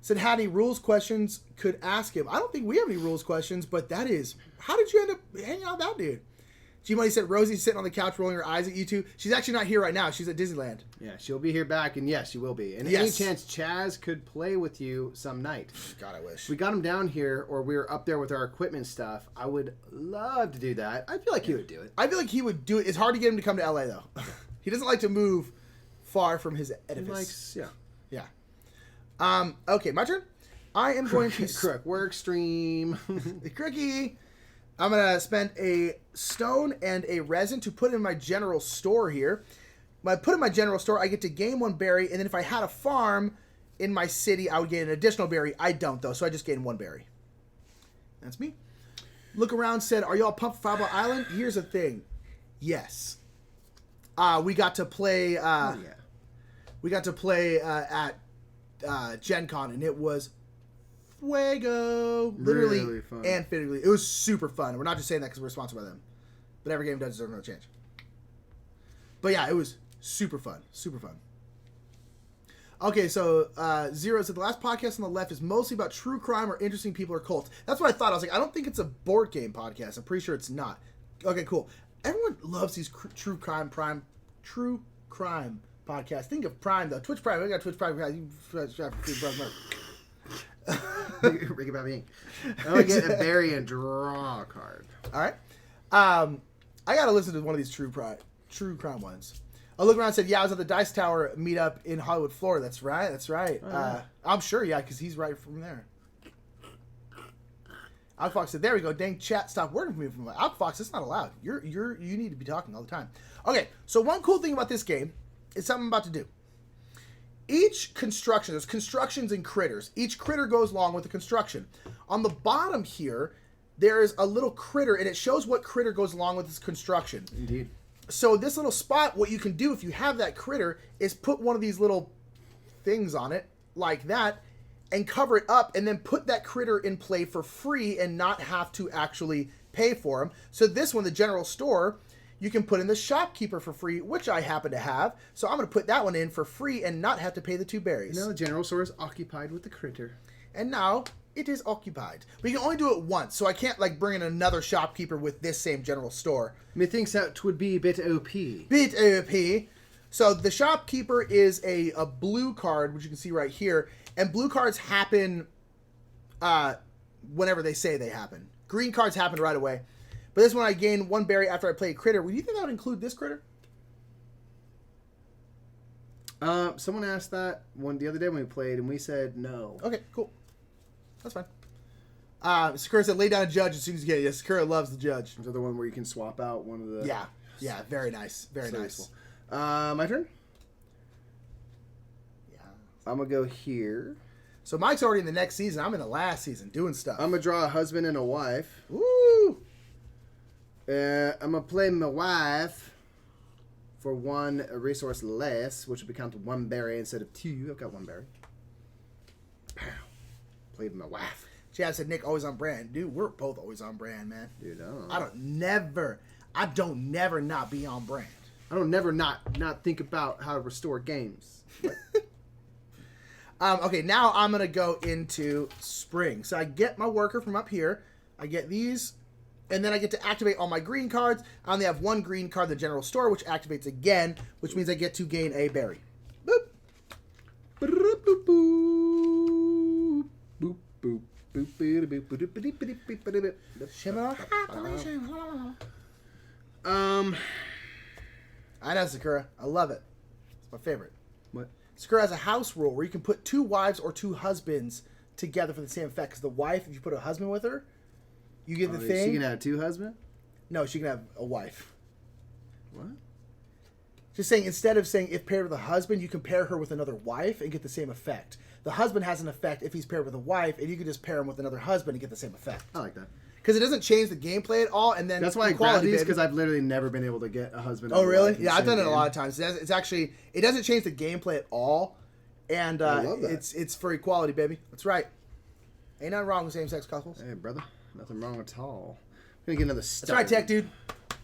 Said had any rules questions could ask him. I don't think we have any rules questions, but that is how did you end up hanging out with that dude? G-Money said Rosie's sitting on the couch rolling her eyes at you two. She's actually not here right now. She's at Disneyland. Yeah, she'll be here back, and yes, she will be. And any chance Chaz could play with you some night. God, I wish. We got him down here, or we were up there with our equipment stuff. I would love to do that. I feel like he would do it. I feel like he would do it. It's hard to get him to come to LA, though. He doesn't like to move far from his edifice. Yeah. Okay, my turn. I am going to... Crook work stream. Crookie. I'm going to spend a stone and a resin to put in my general store here. When I put in my general store, I get to gain 1 berry, and then if I had a farm in my city, I would gain an additional berry. I don't, though, so I just gain 1 berry. That's me. Look around said, are y'all pumped for Fireball Island? Here's the thing. Yes. We got to play... We got to play at Gen Con, and it was... Fuego, literally really fun. And figuratively. It was super fun. We're not just saying that because we're sponsored by them, but every game does deserve no change. But yeah, it was super fun. Okay, so Zero said the last podcast on the left is mostly about true crime or interesting people or cults. That's what I thought. I was like, I don't think it's a board game podcast. I'm pretty sure it's not. Okay, cool. Everyone loves these true crime podcasts. Think of Prime though. Twitch Prime. We got Twitch Prime. Ricky Bobby Inc. I'm gonna get a berry and draw a card. All right. I gotta listen to one of these true crime ones. I look around and said, yeah, I was at the Dice Tower meetup in Hollywood, Florida. That's right. Oh, yeah. I'm sure, yeah, because he's right from there. Alkfox said, there we go. Dang, chat, stop working for me. Alkfox, that's not allowed. You need to be talking all the time. Okay, so one cool thing about this game is something I'm about to do. Each construction, there's constructions and critters. Each critter goes along with the construction. On the bottom here, there's a little critter, and it shows what critter goes along with this construction. Indeed. So this little spot, what you can do if you have that critter is put one of these little things on it, like that, and cover it up, and then put that critter in play for free and not have to actually pay for him. So this one, the general store... You can put in the shopkeeper for free, which I happen to have. So I'm going to put that one in for free and not have to pay the 2 berries. Now the general store is occupied with the critter. And now it is occupied. But you can only do it once, so I can't like bring in another shopkeeper with this same general store. Methinks that would be a bit OP. So the shopkeeper is a blue card, which you can see right here. And blue cards happen whenever they say they happen. Green cards happen right away. But this one I gain 1 berry after I play a critter. Do you think that would include this critter? Someone asked that one the other day when we played, and we said no. Okay, cool. That's fine. Sakura said lay down a judge as soon as you get it. Yes, Sakura loves the judge. Is that the one where you can swap out one of the... Yeah, very nice. Very nice. Useful. My turn? Yeah. I'm going to go here. So Mike's already in the next season. I'm in the last season doing stuff. I'm going to draw a husband and a wife. Woo! I'm going to play my wife for 1 resource less, which will become 1 berry instead of 2. I've got 1 berry. Pow. Played my wife. Chad said, Nick, always on brand. Dude, we're both always on brand, man. Dude, I don't never not be on brand. I don't never not think about how to restore games. Okay, now I'm going to go into spring. So I get my worker from up here. I get these... And then I get to activate all my green cards. I only have 1 green card in the general store, which activates again, which means I get to gain a berry. Boop. Boop, boop, boop. Boop, boop, boop, boop, boop, boop, boop, boop, boop. I know, Sakura. I love it. It's my favorite. What? Sakura has a house rule where you can put 2 wives or 2 husbands together for the same effect. Because the wife, if you put a husband with her, you get the thing. She can have 2 husbands? No, she can have a wife. What? Just saying, instead of saying if paired with a husband, you can pair her with another wife and get the same effect. The husband has an effect if he's paired with a wife, and you can just pair him with another husband and get the same effect. I like that. because it doesn't change the gameplay at all. And then that's why I grab these, because I've literally never been able to get a husband. Oh, really? Yeah, I've done it a lot of times. It's actually, it doesn't change the gameplay at all, and it's for equality, baby. That's right. Ain't nothing wrong with same-sex couples. Hey, brother, nothing wrong at all. I'm gonna get another stone. That's right, tech dude. I'm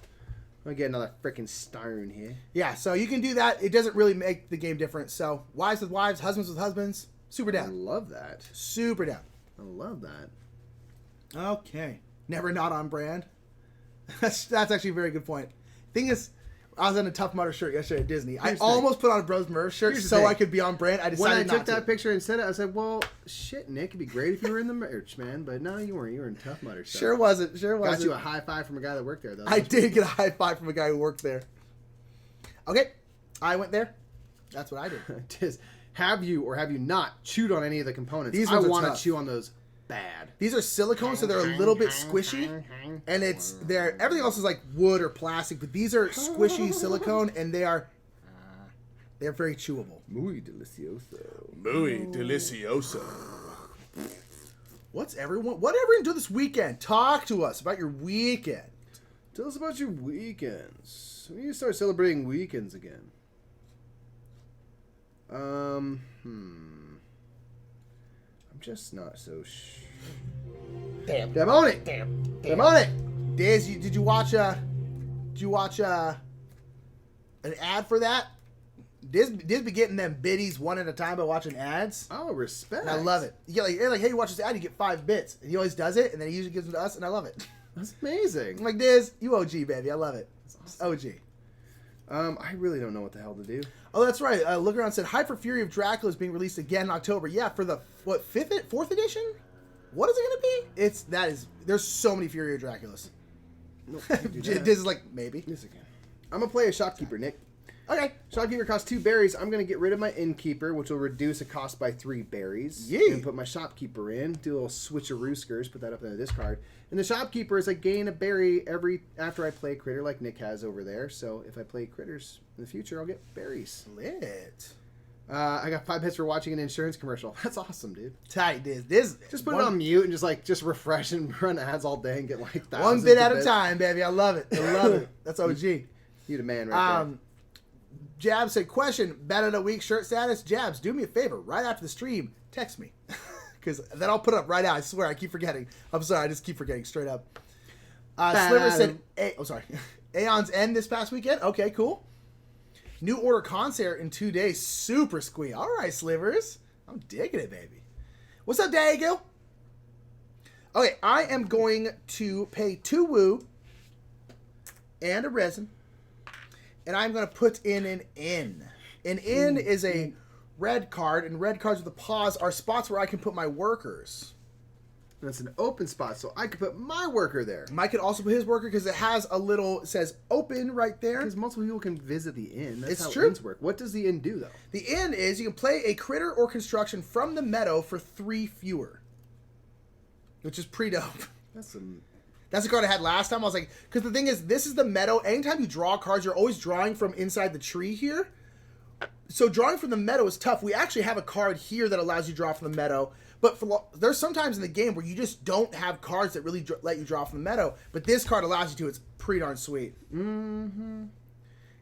gonna get another freaking stone here. Yeah, so you can do that. It doesn't really make the game different. So wives with wives, husbands with husbands. Super down. I love that. Super down. I love that. Okay. Never not on brand. That's actually a very good point. Thing is, I was in a Tough Mudder shirt yesterday at Disney. I almost put on a Bros Murph shirt so I could be on brand. I decided not to. When I took that picture and said it, I said, well, shit, Nick, it'd be great if you were in the merch, man. But no, you weren't. You were in Tough Mudder. So. Sure wasn't. Got you a high five from a guy that worked there, though. I did get a high five from a guy who worked there. Okay. I went there. That's what I did. Have you or have you not chewed on any of the components? These I ones are want to tough. chew on those bad. These are silicone, so they're a little bit squishy, and everything else is like wood or plastic, but these are squishy silicone, and they're very chewable. Muy delicioso. Muy delicioso. What everyone do this weekend? Talk to us about your weekend. Tell us about your weekends. We need to start celebrating weekends again. I'm just not so Damn on it. Damn on it. Diz, did you watch an ad for that? Diz be getting them biddies one at a time by watching ads. Oh, respect. And I love it. You get like, hey, you watch this ad, you get 5 bits. And he always does it, and then he usually gives them to us, and I love it. That's amazing. I'm like, Diz, you OG, baby. I love it. That's awesome. OG. I really don't know what the hell to do. Oh, that's right. Look around said Hyper Fury of Dracula is being released again in October. Yeah, for the fourth edition? What is it going to be? There's so many Fury of Draculas. Nope, Diz is like, maybe. Yes, again. I'm going to play a shopkeeper, Nick. Okay. Shopkeeper costs 2 berries. I'm going to get rid of my innkeeper, which will reduce a cost by 3 berries. Yeah. And put my shopkeeper in. Do a little switcheroo-skers. Put that up in the discard. And the shopkeeper is I gain a berry after I play a critter like Nick has over there. So if I play critters in the future, I'll get berries. Lit. I got 5 hits for watching an insurance commercial. That's awesome, dude. Tight, Diz. Just put it on mute and just refresh and run ads all day and get like thousands. One bit at a time, baby. I love it. That's OG. You the man right there. Jabs said, question, bet of the week shirt status. Jabs, do me a favor. Right after the stream, text me. Because then I'll put it up right now. I swear, I keep forgetting. I'm sorry, I just keep forgetting straight up. Sliver said, Aeon's End this past weekend. Okay, cool. New Order concert in 2 days. Super squee. All right, Slivers. I'm digging it, baby. What's up, Diego? Okay, I am going to pay 2 woo and a resin. And I'm going to put in an in. An in is a red card, and red cards with a pause are spots where I can put my workers. That's an open spot, so I could put my worker there. Mike could also put his worker because it has it says open right there. Because multiple people can visit the inn. That's it's how true. Inns work. What does the inn do, though? The inn is you can play a critter or construction from the meadow for 3 fewer. Which is pretty dope. That's the card I had last time. I was like, because the thing is, this is the meadow. Anytime you draw cards, you're always drawing from inside the tree here. So drawing from the meadow is tough. We actually have a card here that allows you to draw from the meadow. But there's sometimes in the game where you just don't have cards that really let you draw from the meadow. But this card allows you to. It's pretty darn sweet. Mm-hmm.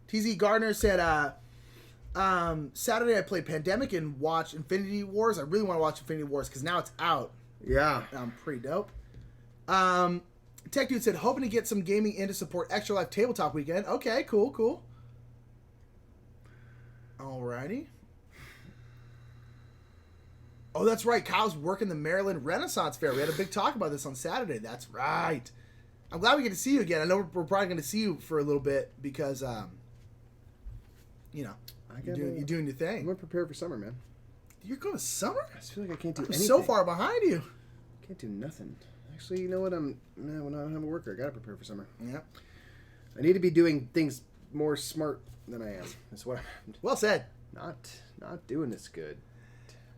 TZ Gardner said, Saturday I played Pandemic and watched Infinity Wars. I really want to watch Infinity Wars because now it's out. Yeah. Pretty dope. Tech Dude said, hoping to get some gaming in to support Extra Life Tabletop Weekend. Okay, cool. Alrighty. Oh, that's right. Kyle's working the Maryland Renaissance Fair. We had a big talk about this on Saturday. That's right. I'm glad we get to see you again. I know we're probably going to see you for a little bit because, you're doing your thing. I'm going to prepare for summer, man. You're going to summer? I just feel like I can't do anything. So far behind you. Can't do nothing. Actually, you know what? When I don't have a worker, I got to prepare for summer. Yeah. I need to be doing things more smart than I am. That's what I'm... Well said. Not doing this good.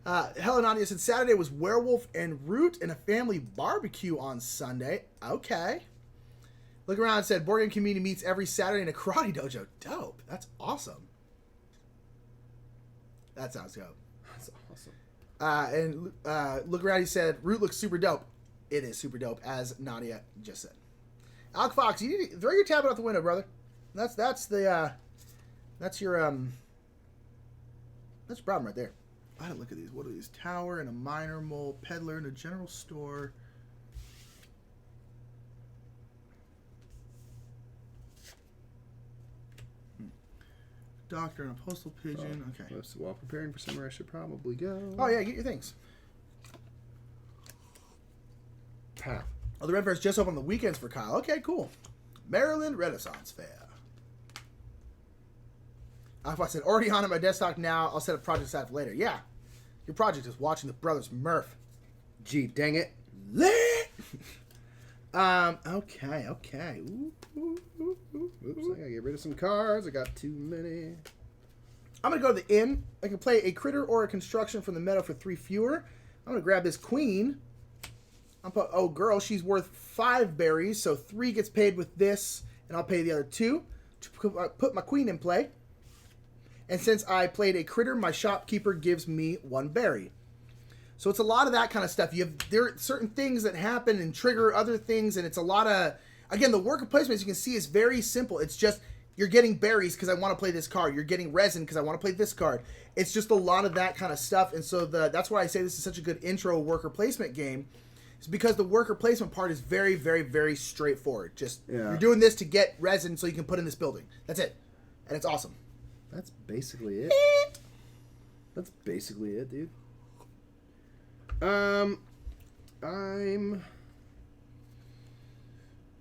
Helen Nadia said Saturday was Werewolf and Root and a family barbecue on Sunday. Okay. Look around and said Board Game Community meets every Saturday in a karate dojo. Dope. That's awesome. That sounds dope. That's awesome. And look around, he said Root looks super dope. it is super dope, as Nadia just said. Alk Fox, you need to throw your tablet out the window, brother. That's your that's your problem right there. I had to look at these. What are these? Tower and a minor mole, peddler in a general store. Doctor and a postal pigeon. Okay. So while preparing for summer, I should probably go. Oh yeah, get your things. Pow. Oh, the Red Fair's just open on the weekends for Kyle. Okay, cool. Maryland Renaissance Fair. I said, already on my desktop now. I'll set a project aside for later. Yeah. Your project is watching the brothers Murph. Gee, dang it. Lit! Okay. Oops, I gotta get rid of some cards. I got too many. I'm going to go to the inn. I can play a critter or a construction from the meadow for 3 fewer. I'm going to grab this queen. Oh, girl, she's worth 5 berries, so 3 gets paid with this, and I'll pay the other 2 to put my queen in play. And since I played a critter, my shopkeeper gives me 1 berry. So it's a lot of that kind of stuff. There are certain things that happen and trigger other things, and it's a lot of... Again, the worker placement, as you can see, is very simple. It's just, you're getting berries because I want to play this card. You're getting resin because I want to play this card. It's just a lot of that kind of stuff, and so that's why I say this is such a good intro worker placement game. It's because the worker placement part is very, very, very straightforward. Just, You're doing this to get resin so you can put in this building. That's it. And it's awesome. That's basically it. That's basically it, dude. I'm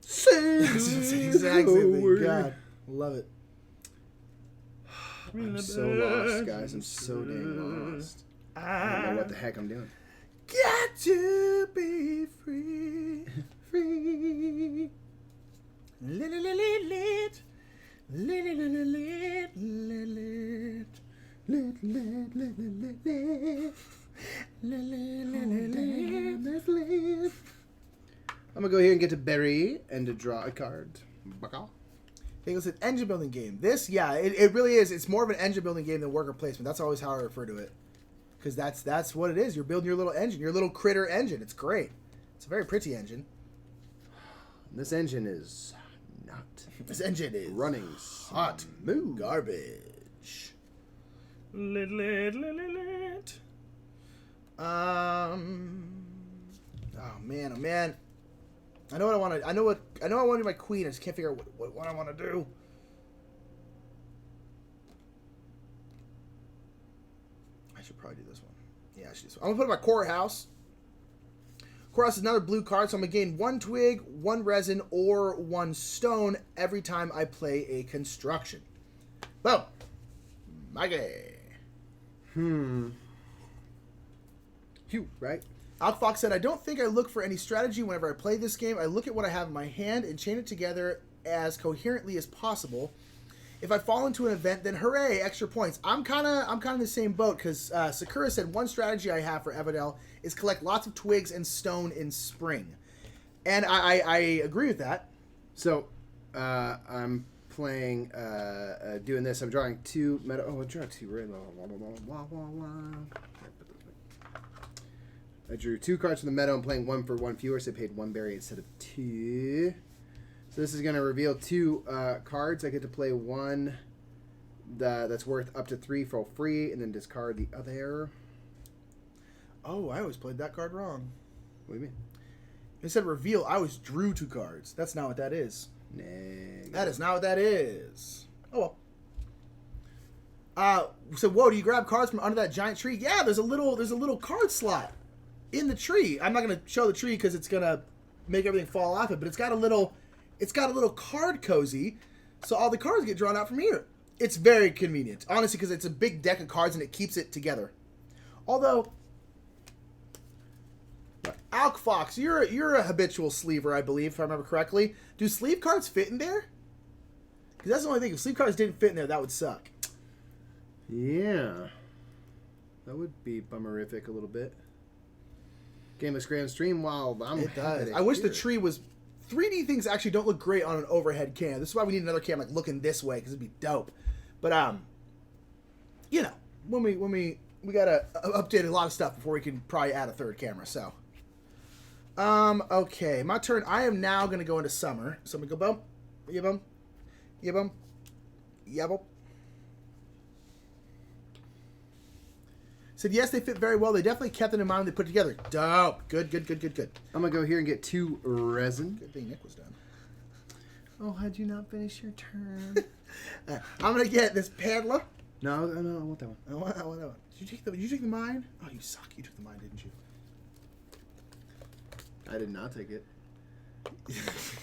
exact same thing. God, love it. I'm so lost, guys. I'm so dang lost. I don't know what the heck I'm doing. Got to be free, free. Lit, lit, lit, lit. Lit, lit, lit, lit, lit, lit. Lit, lit, lit, lit, lit. I'm gonna go here and get to berry and to draw a card. Baka. I think it's an engine building game. This, yeah, it really is. It's more of an engine building game than worker placement. That's always how I refer to it. Because that's what it is. You're building your little engine, your little critter engine. It's great. It's a very pretty engine. This engine is not. This engine is running hot move garbage. Lit. Oh man. I know what I want to. I know I want to do my queen. I just can't figure out what I want to do. I should probably do this one. Yeah, I should. I'm gonna put in my courthouse. Courthouse is another blue card, so I'm gonna gain 1 twig, 1 resin, or 1 stone every time I play a construction. Boom. Maggie. Phew, right? Outfox said, I don't think I look for any strategy whenever I play this game. I look at what I have in my hand and chain it together as coherently as possible. If I fall into an event, then hooray, extra points. I'm kind of in the same boat because Sakura said one strategy I have for Everdell is collect lots of twigs and stone in spring. And I agree with that. So, I'm playing, doing this. I'm drawing 2 metal. Oh, I drew 2 red. I drew 2 cards from the meadow. I'm playing 1 for 1 fewer, so I paid 1 berry instead of 2. So this is going to reveal 2 cards. I get to play 1 that's worth up to 3 for free, and then discard the other. Oh, I always played that card wrong. What do you mean? It said reveal. I always drew 2 cards. That's not what that is. That is not what that is. Oh well. So whoa, do you grab cards from under that giant tree? Yeah, there's a little card slot in the tree. I'm not gonna show the tree because it's gonna make everything fall off it, but it's got a little card cozy, so all the cards get drawn out from here. It's very convenient, honestly, because it's a big deck of cards and it keeps it together. Although, Alk Fox, you're a habitual sleever, I believe, if I remember correctly. Do sleeve cards fit in there? Because that's the only thing. If sleeve cards didn't fit in there, that would suck. Yeah. That would be bummerific a little bit. Game of Grand Stream while I'm... It does. I wish the tree was... 3D things actually don't look great on an overhead cam. This is why we need another cam like looking this way, because it'd be dope. But, you know, when we got to update a lot of stuff before we can probably add a 3rd camera, so... Okay, my turn. I am now going to go into summer. So I'm going to go bump, yabum, yabum, yabum. Said, yes, they fit very well. They definitely kept it in mind when they put it together. Dope. Good, good, good, good, good. I'm going to go here and get 2 resin. Good thing Nick was done. Oh, how'd you not finish your turn? I'm going to get this paddler. No, I want that one. I want that one. Did you take the mine? Oh, you suck. You took the mine, didn't you? I did not take it. Yes.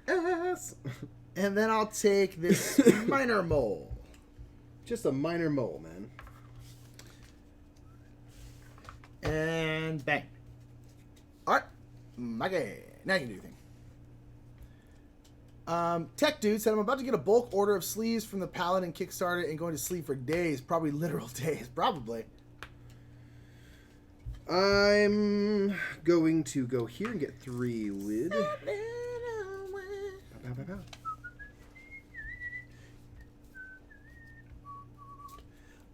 Yes. And then I'll take this minor mole. Just a minor mole, man. And bang. Alright. Okay. Now you can do your thing. Tech Dude said, I'm about to get a bulk order of sleeves from the Paladin Kickstarter and going to sleep for days. Probably literal days. Probably. I'm going to go here and get 3 wood.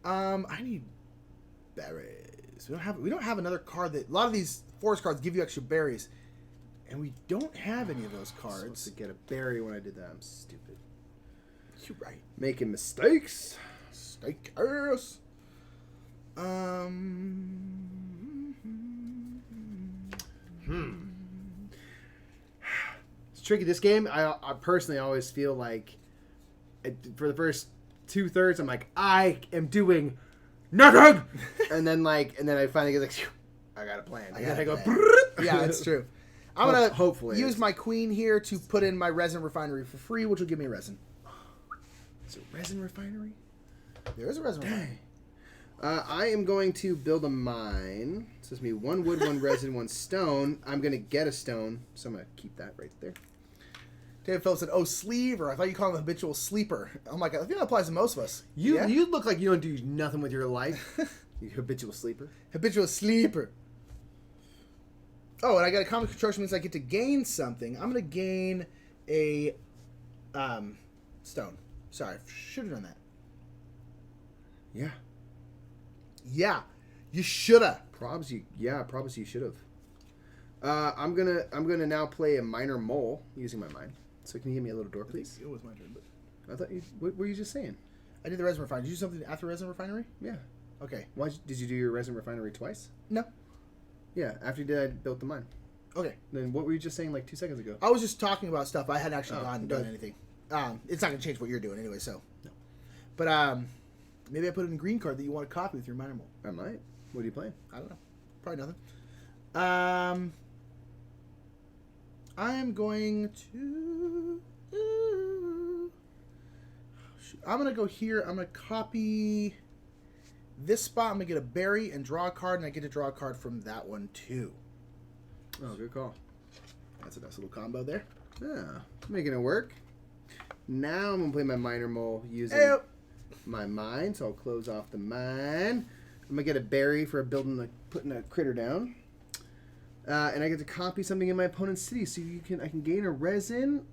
I need berries. We don't have another card that a lot of these forest cards give you extra berries, and we don't have any of those cards. I'm supposed to get a berry when I did that. I'm stupid. You're right. Making mistakes. Steakhouse. It's tricky. This game, I personally always feel like, for the first 2/3, I'm like, I am doing nothing, and then I finally get like, phew, I got a plan. And then I go, yeah, it's true. I'm gonna hopefully use my queen here to put in my resin refinery for free, which will give me resin. Is it resin refinery? There is a resin refinery. I am going to build a mine. So it's me 1 wood, 1 resin, 1 stone. I'm going to get a stone, so I'm going to keep that right there. David Phillips said, oh, sleever. I thought you called him a habitual sleeper. I'm like, I think that applies to most of us. You look like you don't do nothing with your life. You habitual sleeper. Habitual sleeper. Oh, and I got a common construction means I get to gain something. I'm going to gain a stone. Sorry, should have done that. Yeah. Yeah, you shoulda. Probs you should have. I'm gonna now play a minor mole using my mine. So can you give me a little door, please? It was my turn, but I thought what were you just saying? I did the resin refinery. Did you do something after resin refinery? Yeah. Okay. Why did you do your resin refinery twice? No. Yeah, after you did, I built the mine. Okay. Then what were you just saying like 2 seconds ago? I was just talking about stuff. I hadn't actually gone and done good. anything. It's not gonna change what you're doing anyway. So. No. But maybe I put in a green card that you want to copy with your minor mole. I might. What are you playing? I don't know. Probably nothing. I'm going to... I'm going to go here. I'm going to copy this spot. I'm going to get a berry and draw a card, and I get to draw a card from that one, too. Oh, good call. That's a nice little combo there. Yeah, making it work. Now I'm going to play my minor mole using my mine, so I'll close off the mine. I'm going to get a berry for putting a critter down. And I get to copy something in my opponent's city, so I can gain a resin,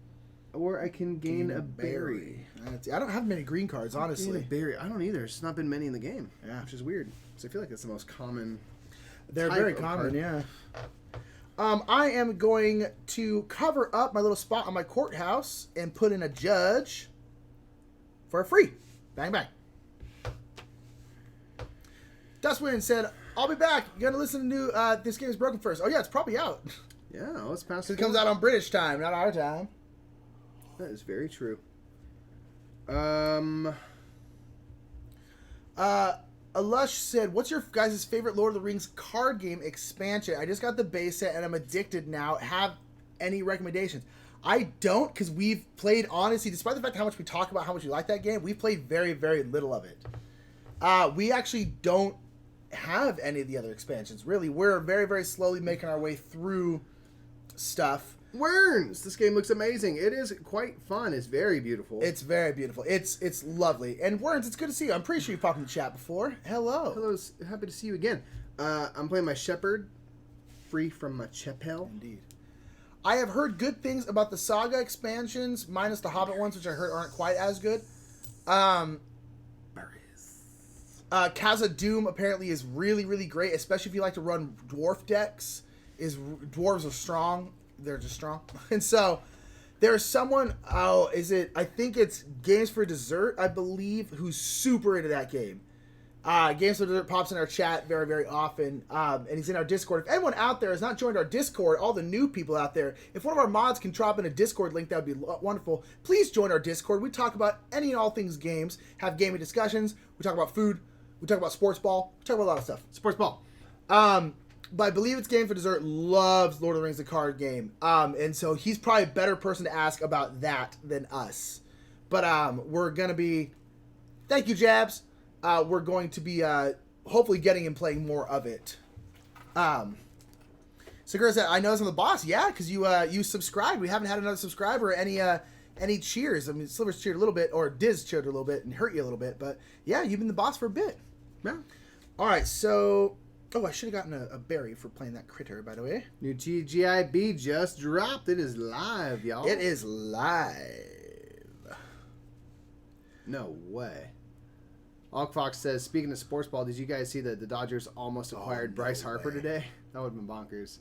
or I can gain a berry. I don't have many green cards, honestly. A berry. I don't either. There's not been many in the game, yeah, which is weird. Because I feel like that's the most common. They're very common, yeah. I am going to cover up my little spot on my courthouse and put in a judge for a free. Bang, bang. Dustwind said, I'll be back. You gotta listen to This Game is Broken first. Oh, yeah, it's probably out. Yeah, let's pass it. It comes out on British time, not our time. That is very true. Alush said, what's your guys' favorite Lord of the Rings card game expansion? I just got the base set and I'm addicted now. Have any recommendations? I don't, because we've played, honestly, despite the fact how much we talk about how much we like that game, we've played very, very little of it. We actually don't have any of the other expansions, really. We're very, very slowly making our way through stuff. Worms! This game looks amazing. It is quite fun. It's very beautiful. It's very beautiful. It's lovely. And Worms, it's good to see you. I'm pretty sure you've popped in the chat before. Hello. Hello. Happy to see you again. I'm playing my Shepherd, free from my Chapel. Indeed. I have heard good things about the Saga expansions, minus the Hobbit ones, which I heard aren't quite as good. Casa Doom apparently is really, really great, especially if you like to run dwarf decks. Dwarves are strong. They're just strong. And so there's someone, I think it's Games for Dessert, I believe, who's super into that game. Games for Dessert pops in our chat very, very often, and he's in our Discord. If anyone out there has not joined our Discord, all the new people out there, if one of our mods can drop in a Discord link, that would be wonderful. Please join our Discord. We talk about any and all things games, have gaming discussions. We talk about food. We talk about sports ball. We talk about a lot of stuff. Sports ball. But I believe it's Game for Dessert loves Lord of the Rings, the card game. And so he's probably a better person to ask about that than us. But we're going to be... Thank you, Jabs. We're going to be hopefully getting and playing more of it. Sakura said, I know I'm the boss. Yeah, because you subscribed. We haven't had another subscriber or any cheers. I mean, Silver's cheered a little bit, or Diz cheered a little bit and hurt you a little bit. But yeah, you've been the boss for a bit. Yeah. All right, so... Oh, I should have gotten a berry for playing that critter, by the way. New TGIB just dropped. It is live, y'all. It is live. No way. Ogfox says, speaking of sports ball, did you guys see that the Dodgers almost acquired Bryce Harper today? That would have been bonkers.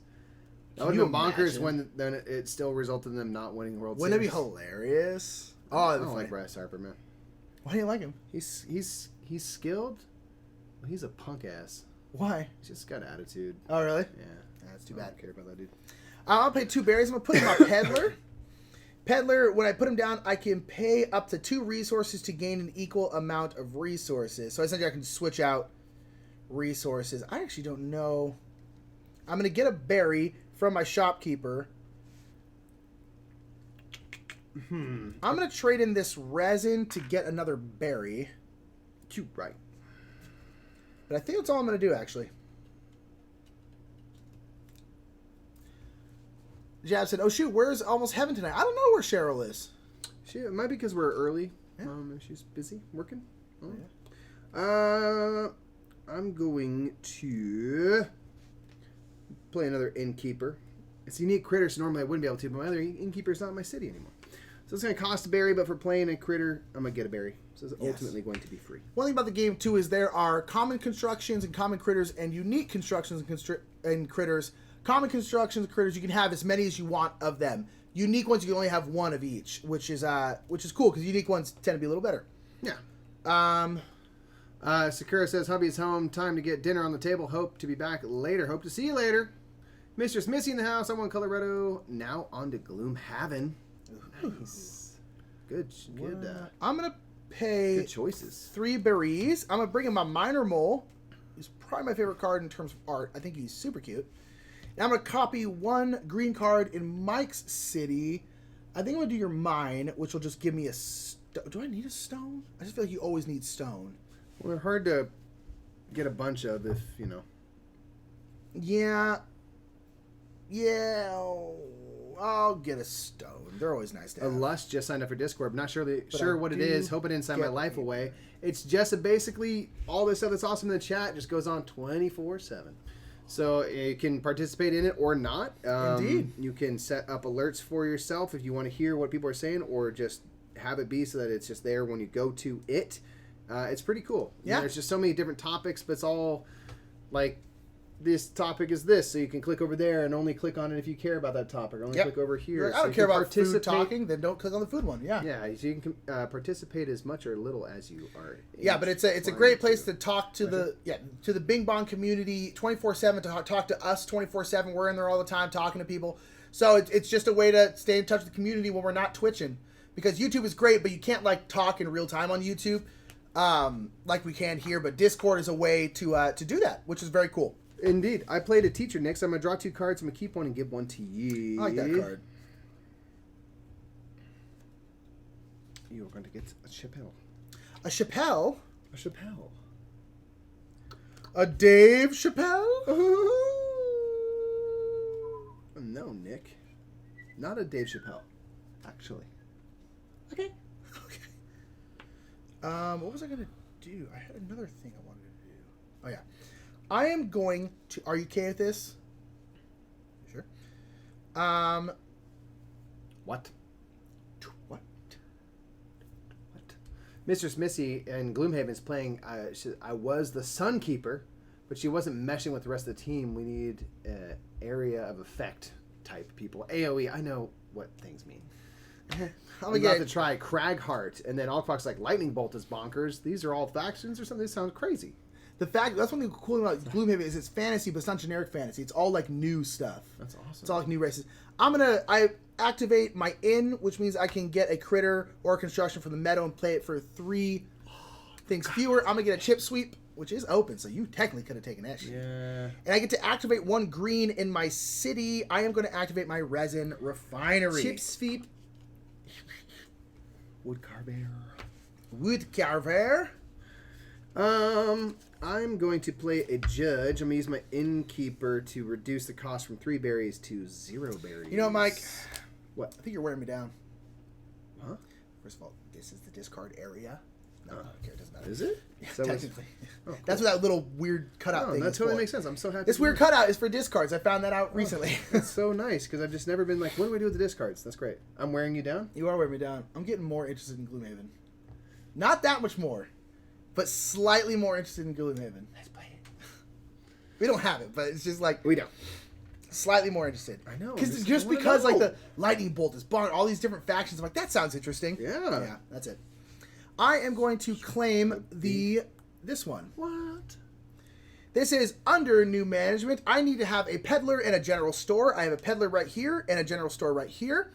That would have been bonkers when then it still resulted in them not winning the World Series. Wouldn't it be hilarious? Oh, I don't like Bryce Harper, man. Why do you like him? He's skilled. He's a punk ass. Why? He's just got attitude. Oh, really? Yeah. That's too bad. I don't care about that dude. I'll pay 2 berries. I'm going to put him on Peddler. Peddler, when I put him down, I can pay up to 2 resources to gain an equal amount of resources. So essentially I can switch out resources. I actually don't know. I'm going to get a berry from my shopkeeper. I'm going to trade in this resin to get another berry. Cute, right? But I think that's all I'm going to do, actually. Jab said, oh, shoot, where's Almost Heaven tonight? I don't know where Cheryl is. It might be because we're early. Yeah. She's busy working. Oh. Yeah. I'm going to play another Innkeeper. It's a unique critter, so normally I wouldn't be able to, but my other Innkeeper's not in my city anymore. So it's going to cost a berry, but for playing a critter, I'm going to get a berry. So it's ultimately going to be free. One thing about the game, too, is there are common constructions and common critters and unique constructions and critters. Common constructions and critters, you can have as many as you want of them. Unique ones, you can only have 1 of each, which is cool, because unique ones tend to be a little better. Yeah. Sakura says, hubby's home. Time to get dinner on the table. Hope to be back later. Hope to see you later. Mistress Missy in the house. I want Colorado. Now on to Gloomhaven. Nice. Good. I'm going to pay good choices. 3 berries. I'm going to bring in my Minor Mole. He's probably my favorite card in terms of art. I think he's super cute. And I'm going to copy 1 green card in Mike's city. I think I'm going to do your mine, which will just give me a... Do I need a stone? I just feel like you always need stone. Well, they're hard to get a bunch of if, you know. Yeah. Yeah. I'll get a stone. They're always nice to have. Lust just signed up for Discord. I'm not sure what it is. Hope it didn't sign my life away. It's just basically all this stuff that's awesome in the chat just goes on 24/7. So you can participate in it or not. Indeed. You can set up alerts for yourself if you want to hear what people are saying, or just have it be so that it's just there when you go to it. It's pretty cool. Yeah. There's just so many different topics, but it's all like this topic is this, so you can click over there and only click on it if you care about that topic. Only click over here. Like, I don't care about food talking, then don't click on the food one. Yeah. Yeah, so you can participate as much or little as you are. Yeah, but it's a great place to talk to the Bing Bong community 24/7, to talk to us 24/7. We're in there all the time talking to people. So it's just a way to stay in touch with the community when we're not twitching, because YouTube is great, but you can't like talk in real time on YouTube like we can here. But Discord is a way to do that, which is very cool. Indeed. I played a teacher, Nick, so I'm going to draw 2 cards. I'm going to keep one and give one to you. I like that card. You're going to get a Chappelle. A Chappelle? A Chappelle. A Dave Chappelle? No, Nick. Not a Dave Chappelle, actually. Okay. What was I going to do? I had another thing I wanted to do. Oh, yeah. I am going to... Are you okay with this? Sure. What? What? Mistress Missy in Gloomhaven's playing. I was the Sun Keeper, but she wasn't meshing with the rest of the team. We need area of effect type people. AOE. I know what things mean. I'm about to try Cragheart, and then Alcrox's like Lightning Bolt is bonkers. These are all factions or something. This sounds crazy. That's one thing cool about Gloomhaven is it's fantasy, but it's not generic fantasy. It's all like new stuff. That's awesome. It's all like new races. I activate my inn, which means I can get a critter or a construction from the meadow and play it for 3 things fewer. I'm gonna get a chip sweep, which is open, so you technically could have taken that shit. Yeah. And I get to activate 1 green in my city. I am going to activate my resin refinery. Chip sweep. Wood carver. I'm going to play a judge. I'm going to use my innkeeper to reduce the cost from 3 berries to 0 berries. You know, Mike. What? I think you're wearing me down. Huh? First of all, this is the discard area. No, okay, it doesn't matter. Is it? Yeah, So technically. Cool. That's what that little weird cutout thing that is totally for. makes sense. I'm so happy. This weird cutout is for discards. I found that out recently. That's so nice, because I've just never been like, what do we do with the discards? That's great. I'm wearing you down? You are wearing me down. I'm getting more interested in Gloomhaven. Not that much more, but slightly more interested in Gloomhaven. Let's play it. We don't have it, but it's just like... We don't. Slightly more interested. I know. Just because like the lightning bolt is barn, all these different factions, I'm like, that sounds interesting. Yeah. Yeah, that's it. I am going to claim this one. What? This is under new management. I need to have a peddler and a general store. I have a peddler right here and a general store right here.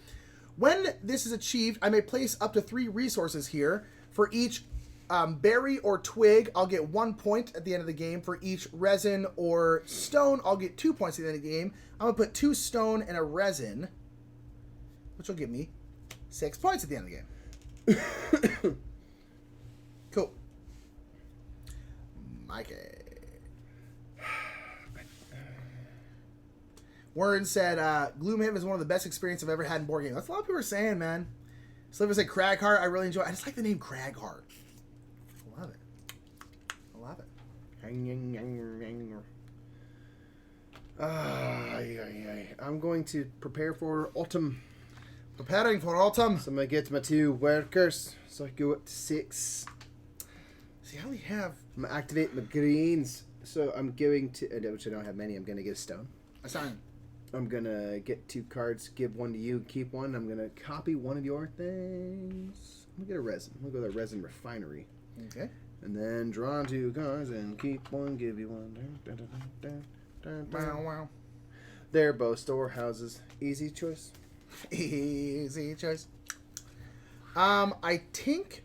When this is achieved, I may place up to 3 resources here. For each berry or twig, I'll get 1 point at the end of the game. For each resin or stone, I'll get 2 points at the end of the game. I'm going to put 2 stone and a resin, which will give me 6 points at the end of the game. Cool. Mikey. Warren said, Gloomhaven is one of the best experiences I've ever had in board games. That's what a lot of people are saying, man. Sliver said Cragheart. I really enjoy it. I just like the name Cragheart. I love it. I love it. I'm going to prepare for autumn. Preparing for autumn. So I'm going to get my 2 workers. So I go up to 6. See, I only have... I'm going to activate my greens. So I'm going to... which I don't have many. I'm going to get a stone. A sign. I'm going to get 2 cards, give 1 to you, keep 1. I'm going to copy 1 of your things. I'm going to get a resin. I'm going to go to the resin refinery. Okay. And then draw 2 cards and keep 1, give you 1. Wow, wow. They're both storehouses. Easy choice. Easy choice. I think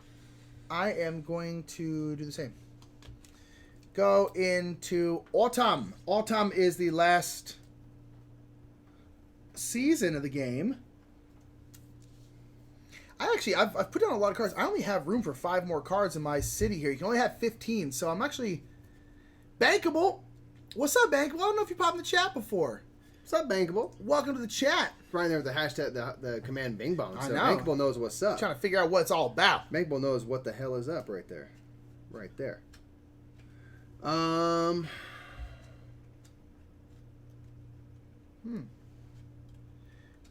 I am going to do the same. Go into autumn. Autumn is the last season of the game. I've put down a lot of cards. I only have room for 5 more cards in my city here. You can only have 15, so I'm actually bankable. What's up, bankable? I don't know if you popped in the chat before. What's up, Bankable? Welcome to the chat. Right there with the hashtag, the command Bing Bong. I So know. Bankable knows what's up. I'm trying to figure out what it's all about. Bankable knows what the hell is up right there. Right there. And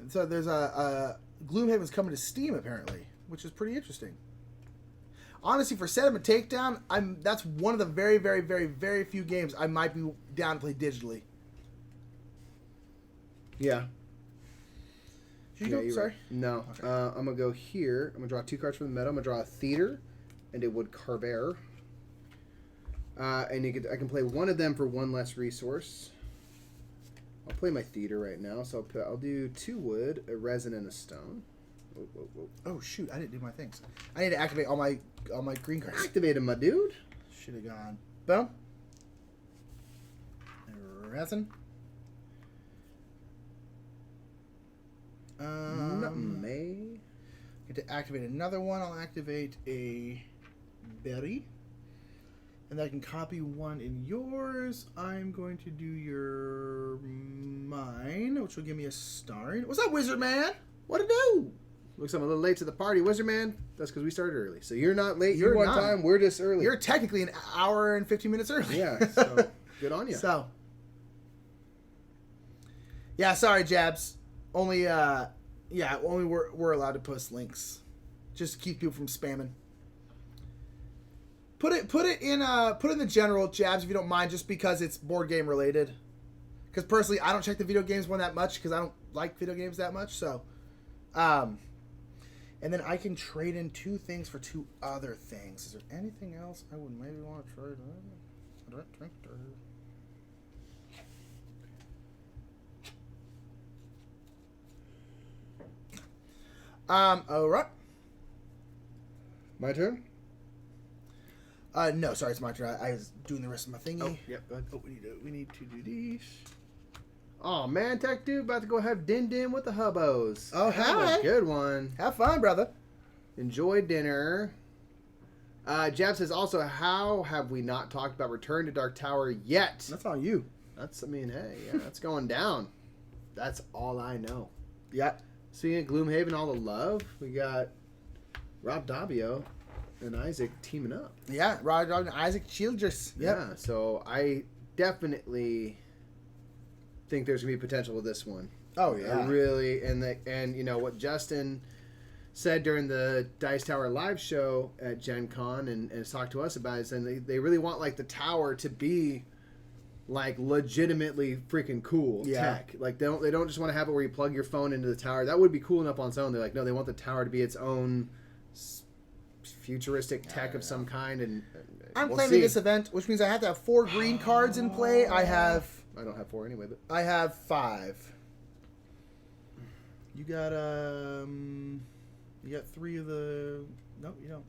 so there's a Gloomhaven's coming to Steam apparently, which is pretty interesting. Honestly, for Sediment Takedown, that's one of the very, very, very, very few games I might be down to play digitally. Yeah. Did you go? You're Sorry. right. No. Okay. I'm going to go here. I'm going to draw 2 cards from the meadow. I'm going to draw a Theater and a Wood Carver. And I can play 1 of them for 1 less resource. I'll play my Theater right now. So I'll do 2 wood, a resin, and a stone. Whoa, whoa, whoa. Oh shoot! I didn't do my things. I need to activate all my green cards. Activate him, my dude. Should have gone. Boom. Resin. Nutmeg. Get to activate another one. I'll activate a berry. And I can copy 1 in yours. I'm going to do your mine, which will give me a star. What's up, Wizard Man? What to do? Looks like I'm a little late to the party. Wizard Man, that's because we started early. So you're not late. You're on not. time. We're just early. You're technically an hour and 15 minutes early. Yeah, so good on you. So, yeah, sorry, Jabs. Only we're allowed to post links. Just to keep people from spamming. Put it in the general, Jabs, if you don't mind, just because it's board game related. Because personally, I don't check the video games one that much because I don't like video games that much. So, and then I can trade in 2 things for 2 other things. Is there anything else I would maybe want to trade in? All right. My turn? No, sorry, it's my turn. I was doing the rest of my thingy. Oh, yep, go ahead. Oh, we need to do these. Oh, man, Tech Dude, about to go have din with the hubbos. Oh, hi. A good one. Have fun, brother. Enjoy dinner. Jab says also, how have we not talked about Return to Dark Tower yet? That's on you. That's, I mean, hey, yeah, that's going down. That's all I know. Yeah. Speaking of Gloomhaven, all the love, we got Rob Dabbio and Isaac teaming up. Yeah, Rob and Isaac Childress. Yep. Yeah, so I definitely think there's gonna be potential with this one. Oh yeah. I really, and you know what Justin said during the Dice Tower live show at Gen Con and has talked to us about it, and they really want like the tower to be like legitimately freaking cool tech. Like they don't just want to have it where you plug your phone into the tower. That would be cool enough on its own. They're like, no, they want the tower to be its own futuristic tech of some kind. And I'm claiming this event, which means I have to have 4 green cards in play. I don't have 4 anyway, but I have 5. You got 3 of the. No, you don't.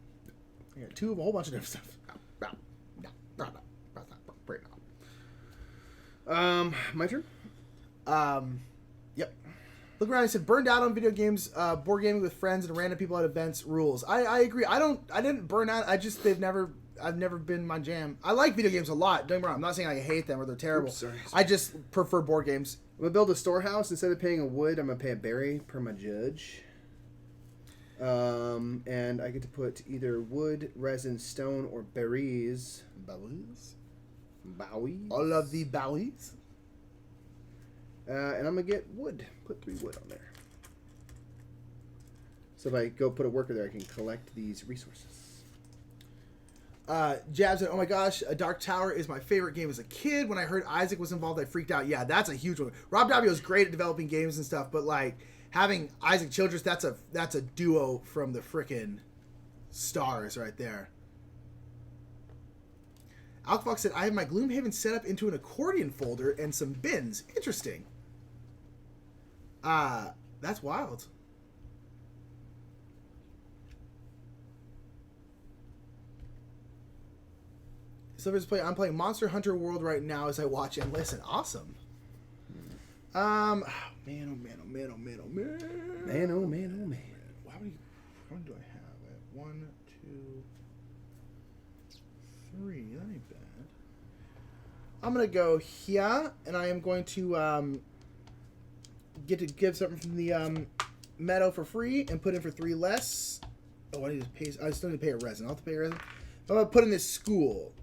You got 2 of a whole bunch of different stuff. My turn. Yep. Look around. He said, "Burned out on video games, board gaming with friends, and random people at events rules." I agree. I didn't burn out. I've never been my jam. I like video games a lot. Don't get me wrong. I'm not saying I hate them or they're terrible. Oops, sorry. I just prefer board games. I'm gonna build a storehouse. Instead of paying a wood, I'm gonna pay a berry per my judge. And I get to put either wood, resin, stone, or berries. Bowies. All of the bowies. And I'm gonna get wood. Put 3 wood on there. So if I go put a worker there, I can collect these resources. Jab said, "Oh my gosh, A Dark Tower is my favorite game as a kid. When I heard Isaac was involved, I freaked out." Yeah, that's a huge one. Rob Dabbio is great at developing games and stuff, but like having Isaac Childress, that's a duo from the frickin' stars right there. Alkfox said, "I have my Gloomhaven set up into an accordion folder and some bins. Interesting." That's wild. Silver's play. I'm playing Monster Hunter World right now as I watch and listen. Awesome. Man, oh man. How many do I have? 1, 2, 3. That ain't bad. I'm gonna go here, and I am going to get to give something from the meadow for free and put in for 3 less. Oh, I need to pay. I still need to pay a resin. I'll have to pay a resin. I'm gonna put in this school.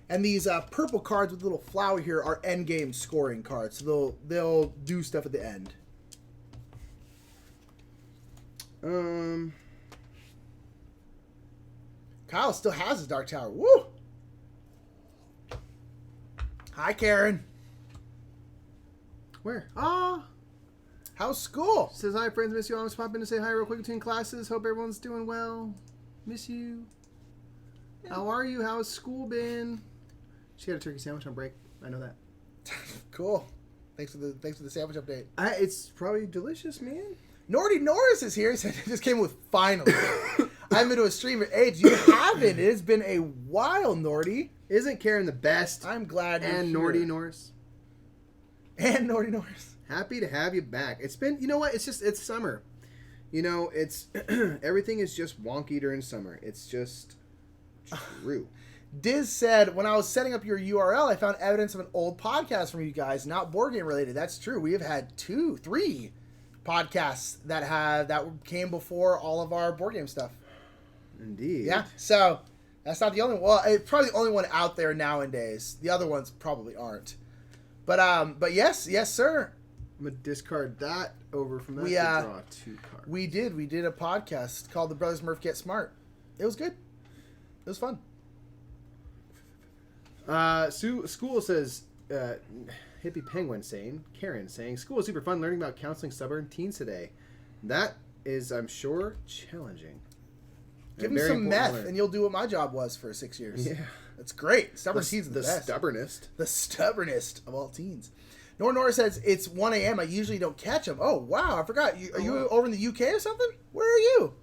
And these purple cards with a little flower here are end game scoring cards, so they'll do stuff at the end. Kyle still has his Dark Tower. Woo! Hi, Karen. Where? How's school? Says, "Hi, friends. Miss you. I'm just popping to say hi real quick between classes. Hope everyone's doing well. Miss you. How are you? How's school been?" She had a turkey sandwich on break. I know that. Cool. Thanks for the sandwich update. It's probably delicious, man. Nordy Norris is here. He said he just came with finally. I haven't been to a stream at age. You haven't. It has been a while, Nordy. Isn't Karen the best? I'm glad you're and here. Nordy Norris. And Nordy Norris. Happy to have you back. It's been, you know what? It's summer. You know, it's everything is just wonky during summer. It's just true. Diz said, "When I was setting up your URL, I found evidence of an old podcast from you guys, not board game related." That's true. We have had 2, 3 podcasts that came before all of our board game stuff. Indeed. Yeah. So that's not the only one. Well, it's probably the only one out there nowadays. The other ones probably aren't. But yes, sir. I'm gonna discard that over from that to draw 2 cards. We did a podcast called The Brothers Murph Get Smart. It was good. It was fun. School says, Hippie Penguin saying, Karen saying, school is super fun learning about counseling stubborn teens today. That is, I'm sure, challenging. Give him some meth and you'll do what my job was for 6 years. Yeah. That's great. Stubborn teens are the best. Stubbornest. The stubbornest of all teens. Nora says, it's 1 a.m. I usually don't catch them. Oh, wow. I forgot. Are you over in the UK or something? Where are you?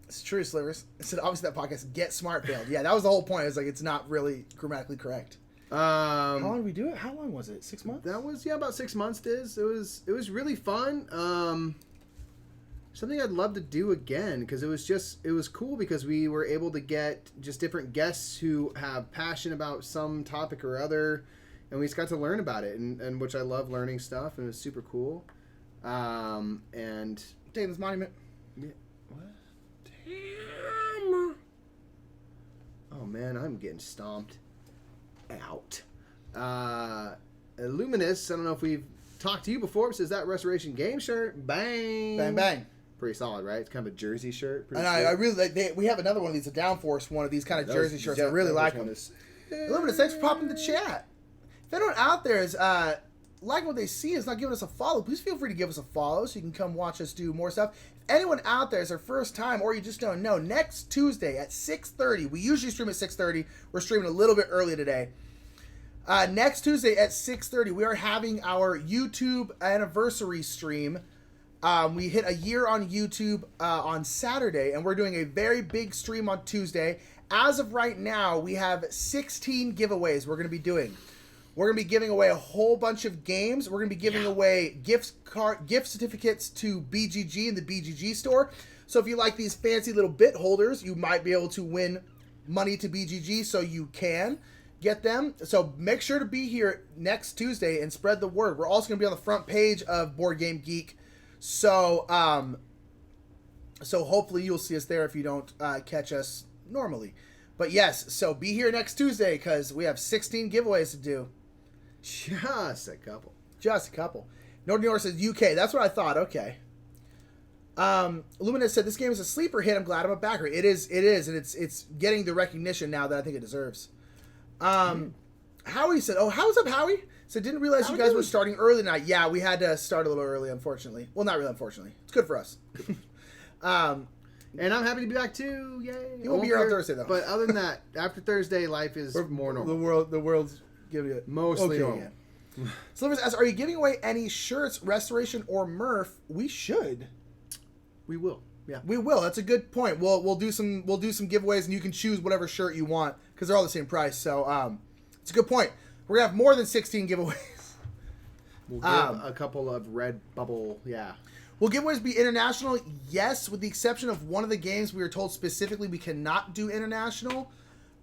It's true, Slivers. I said, obviously, that podcast, Get Smart, failed. Yeah, that was the whole point. It's like, it's not really grammatically correct. How long did we do it? How long was it? 6 months? That was, about 6 months, Diz. It was really fun. Something I'd love to do again, because it was cool because we were able to get just different guests who have passion about some topic or other, and we just got to learn about it, and which I love learning stuff, and it was super cool. And Take this monument. Yeah, what? Damn. Oh man, I'm getting stomped out. Luminous, I don't know if we've talked to you before, says that Restoration Game shirt, bang. Bang, bang. Pretty solid, right? It's kind of a jersey shirt. And I really like. We have another one of these, a Downforce one of these kind of jersey shirts. I really like them. Luminous, thanks for popping the chat. If anyone out there is liking what they see, is not giving us a follow, please feel free to give us a follow so you can come watch us do more stuff. If anyone out there is their first time or you just don't know, next Tuesday at 6:30, we usually stream at 6:30. We're streaming a little bit early today. Next Tuesday at 6:30, we are having our YouTube anniversary stream. We hit a year on YouTube on Saturday, and we're doing a very big stream on Tuesday. As of right now, we have 16 giveaways we're going to be doing. We're going to be giving away a whole bunch of games. We're going to be giving away gift certificates to BGG in the BGG store. So if you like these fancy little bit holders, you might be able to win money to BGG, so you can get them. So make sure to be here next Tuesday and spread the word. We're also going to be on the front page of Board Game Geek. So hopefully you'll see us there if you don't catch us normally. But yes, so be here next Tuesday because we have 16 giveaways to do. Just a couple. Norton says UK. That's what I thought. Okay. Luminous said this game is a sleeper hit. I'm glad I'm a backer. It is, and it's getting the recognition now that I think it deserves. Howie said, "Oh, how's up, Howie?" So didn't realize you guys were starting early tonight. Yeah, we had to start a little early, unfortunately. Well, not really, unfortunately. It's good for us. And I'm happy to be back too. Yay! You won't be here on Thursday though. But other than that, after Thursday, life is more normal. The world's giving it mostly normal. Slivers asks, "Are you giving away any shirts, Restoration or Murph?" We should. We will. Yeah, we will. That's a good point. We'll do some giveaways, and you can choose whatever shirt you want because they're all the same price. So it's a good point. We're gonna have more than 16 giveaways. We'll give a couple of red bubble. Yeah. Will giveaways be international? Yes, with the exception of one of the games we were told specifically we cannot do international.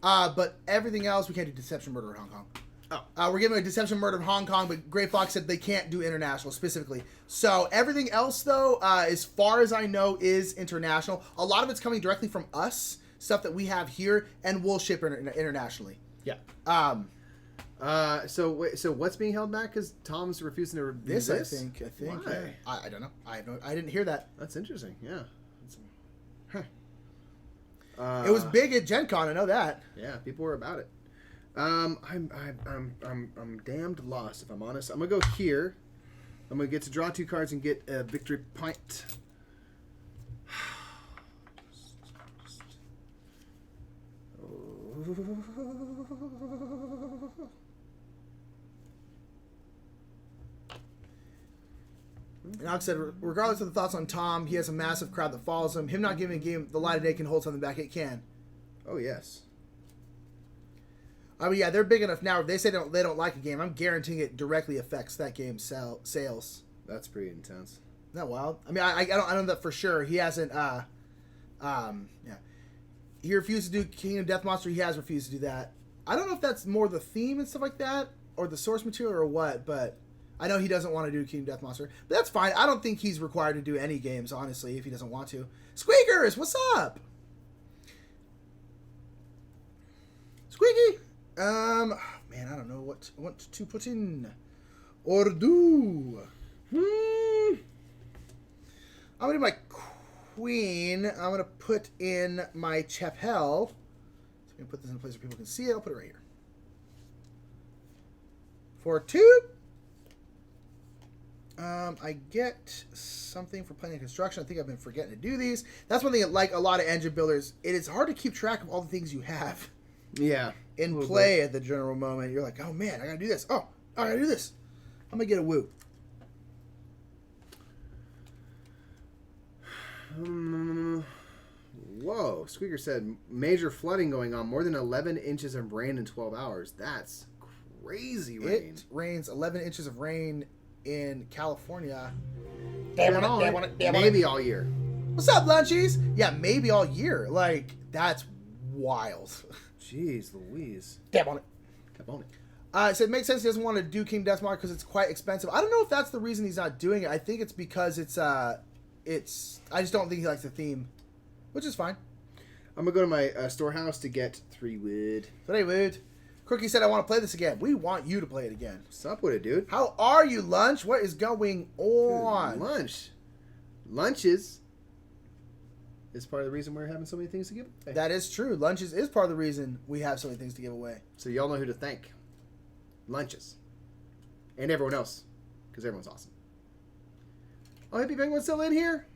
But everything else we can't do Deception Murder in Hong Kong. Oh. We're giving a Deception Murder in Hong Kong, but Grey Fox said they can't do international specifically. So everything else, though, as far as I know, is international. A lot of it's coming directly from us, stuff that we have here, and we'll ship internationally. Yeah. So what's being held back? Because Tom's refusing to review this. I think. Why? Yeah. I don't know. I didn't hear that. That's interesting. Yeah. It was big at Gen Con. I know that. Yeah, people were about it. I'm damned lost, if I'm honest. I'm gonna go here. I'm gonna get to draw 2 cards and get a victory point. And Alex said, regardless of the thoughts on Tom, he has a massive crowd that follows him. Him not giving a game the light of day can hold something back. It can. Oh, yes. I mean, yeah, they're big enough now. If they say they don't like a game, I'm guaranteeing it directly affects that game's sales. That's pretty intense. Isn't that wild? I mean, I don't know that for sure. He hasn't. Yeah. He refused to do Kingdom Death Monster. He has refused to do that. I don't know if that's more the theme and stuff like that, or the source material, or what. But I know he doesn't want to do Kingdom Death Monster. But that's fine. I don't think he's required to do any games, honestly, if he doesn't want to. Squeakers, what's up? Squeaky. Man, I don't know what to put in or do. I'm gonna do my queen, I'm going to put in my Chapel. So I'm going to put this in a place where people can see it. I'll put it right here. For 2, I get something for planning and construction. I think I've been forgetting to do these. That's one thing, like a lot of engine builders, it is hard to keep track of all the things you have. Yeah. In play at the general moment. You're like, oh man, I got to do this. Oh, I got to do this. I'm going to get a woo. Whoa. Squeaker said, major flooding going on. More than 11 inches of rain in 12 hours. That's crazy rain. It rains 11 inches of rain in California. Maybe all year. What's up, Lunchies? Yeah, maybe all year. Like, that's wild. Jeez Louise. Tap on it. Tap on it. It said, it makes sense he doesn't want to do King Deathmark because it's quite expensive. I don't know if that's the reason he's not doing it. I think it's because it's I just don't think he likes the theme, which is fine. I'm going to go to my storehouse to get 3 wood. 3 wood. Crookie said, I want to play this again. We want you to play it again. What's up with it, dude? How are you, Lunch? What is going on? Dude, Lunches is part of the reason we're having so many things to give away. That is true. Lunches is part of the reason we have so many things to give away. So y'all know who to thank. Lunches. And everyone else. Because everyone's awesome. Oh, Hippie Penguin's still in here?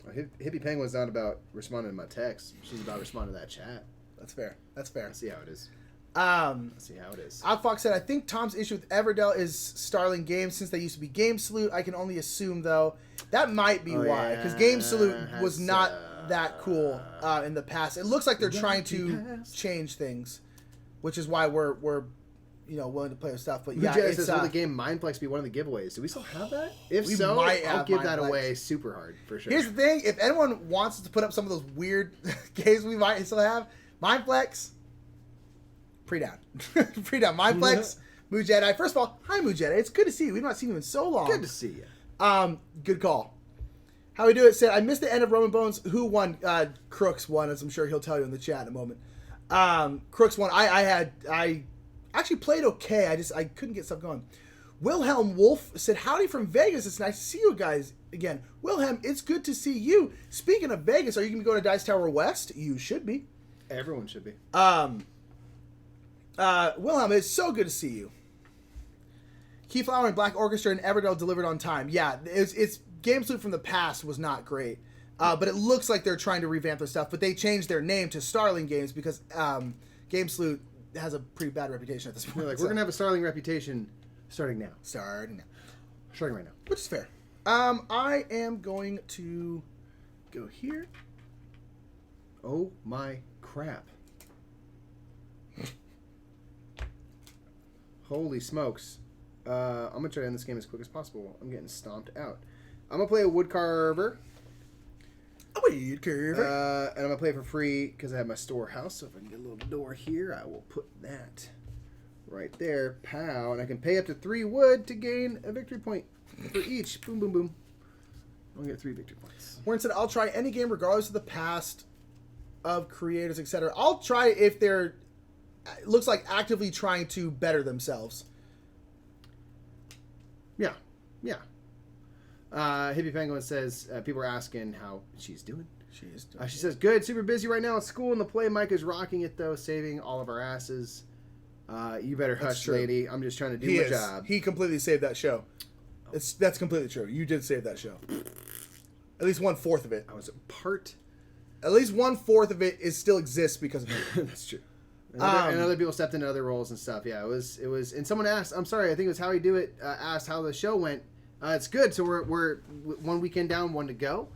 Oh, Hippie Penguin's not about responding to my text. She's about responding to that chat. That's fair. That's fair. Let's see how it is. Let's see how it is. Outfox said, I think Tom's issue with Everdell is Starling Games since they used to be Game Salute. I can only assume, though, that might be why. Because Game Salute was not that cool in the past. It looks like they're trying to change things, which is why we're willing to play with stuff. But yeah, Jay says, will the game Mindplex be one of the giveaways? Do we still have that? If so, I'll give that away super hard, for sure. Here's the thing. If anyone wants to put up some of those weird games we might still have, Mindplex, pre-down. Pre-down. Mindplex, Moo Jedi. First of all, hi, Moo Jedi. It's good to see you. We've not seen you in so long. Good to see you. Good call. How we do it said, I missed the end of Roman Bones. Who won? Crooks won, as I'm sure he'll tell you in the chat in a moment. Crooks won. I actually played okay. I couldn't get stuff going. Wilhelm Wolf said, howdy from Vegas. It's nice to see you guys again. Wilhelm, it's good to see you. Speaking of Vegas, are you going to be going to Dice Tower West? You should be. Everyone should be. Wilhelm, it's so good to see you. Keyflower and Black Orchestra and Everdell delivered on time. Yeah, it's Game Salute from the past was not great. But it looks like they're trying to revamp their stuff. But they changed their name to Starling Games because Game Salute has a pretty bad reputation at this point. We're going to have a Starling reputation starting now. Starting right now. Which is fair. I am going to go here. Oh my crap. Holy smokes. I'm going to try to end this game as quick as possible. I'm getting stomped out. I'm going to play a wood carver. A wood carver. And I'm going to play it for free because I have my storehouse. So if I can get a little door here, I will put that right there. Pow. And I can pay up to 3 wood to gain a victory point for each. Boom, boom, boom. I'll get 3 victory points. Warren said, I'll try any game regardless of the past of creators, etc. I'll try if they're looks like actively trying to better themselves. Yeah. Hippie Penguin says, people are asking how she's doing. She says, good, super busy right now at school, and the play mic is rocking it, though, saving all of our asses. You better hush, lady. I'm just trying to do my job. He completely saved that show. That's completely true. You did save that show. At least 1/4 of it. I was a part. At least 1/4 of it still exists because of me. That's true. And other people stepped into other roles and stuff. Yeah, it was. And someone asked. I'm sorry. I think it was How We Do It. Asked how the show went. It's good. So we're 1 weekend down, 1 to go.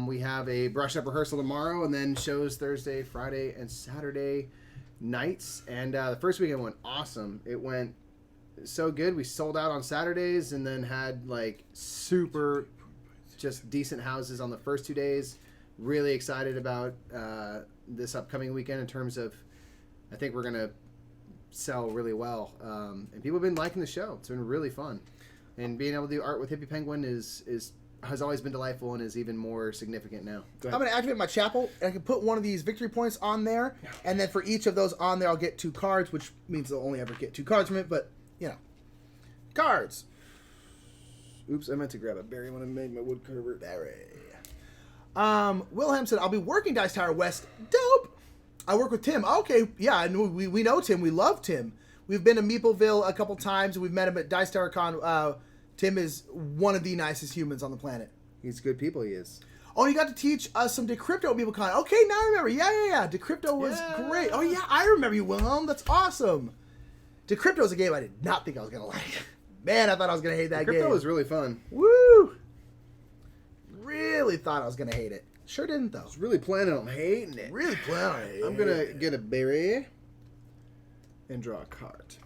We have a brush up rehearsal tomorrow, and then shows Thursday, Friday, and Saturday nights. And the first weekend went awesome. It went so good. We sold out on Saturdays, and then had like super, just decent houses on the first 2 days. Really excited about this upcoming weekend in terms of. I think we're going to sell really well. And people have been liking the show. It's been really fun. And being able to do art with Hippie Penguin has always been delightful and is even more significant now. I'm going to activate my chapel, and I can put one of these victory points on there. And then for each of those on there, I'll get 2 cards, which means they'll only ever get 2 cards from it. But, cards. Oops, I meant to grab a berry when I made my wood carver. Berry. Wilhelm said, I'll be working Dice Tower West. Dope. I work with Tim. Okay, yeah, and we know Tim. We love Tim. We've been to Meepleville a couple times. We've met him at Dice Tower Con. Tim is one of the nicest humans on the planet. He's good people, he is. Oh, you got to teach us some Decrypto at MeepleCon. Okay, now I remember. Yeah. Decrypto was great. Oh, yeah, I remember you, Wilhelm. That's awesome. Decrypto is a game I did not think I was going to like. Man, I thought I was going to hate that game. Decrypto was really fun. Woo! Really thought I was going to hate it. Sure didn't, though. I was really planning on hating it. Really planning on hating it. I'm going to get a berry and draw a card.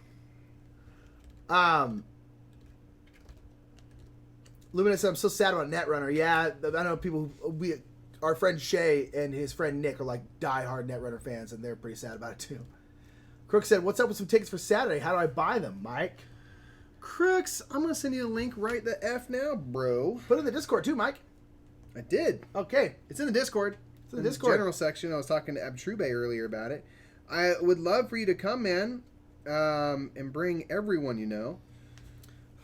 Luminous said, I'm so sad about Netrunner. Yeah, I know people, our friend Shay and his friend Nick are like diehard Netrunner fans, and they're pretty sad about it too. Crook said, what's up with some tickets for Saturday? How do I buy them, Mike? Crooks, I'm going to send you a link right the F now, bro. Put it in the Discord too, Mike. I did. Okay. It's in the Discord. It's in the Discord. General section. I was talking to Abtrube earlier about it. I would love for you to come, man, and bring everyone you know.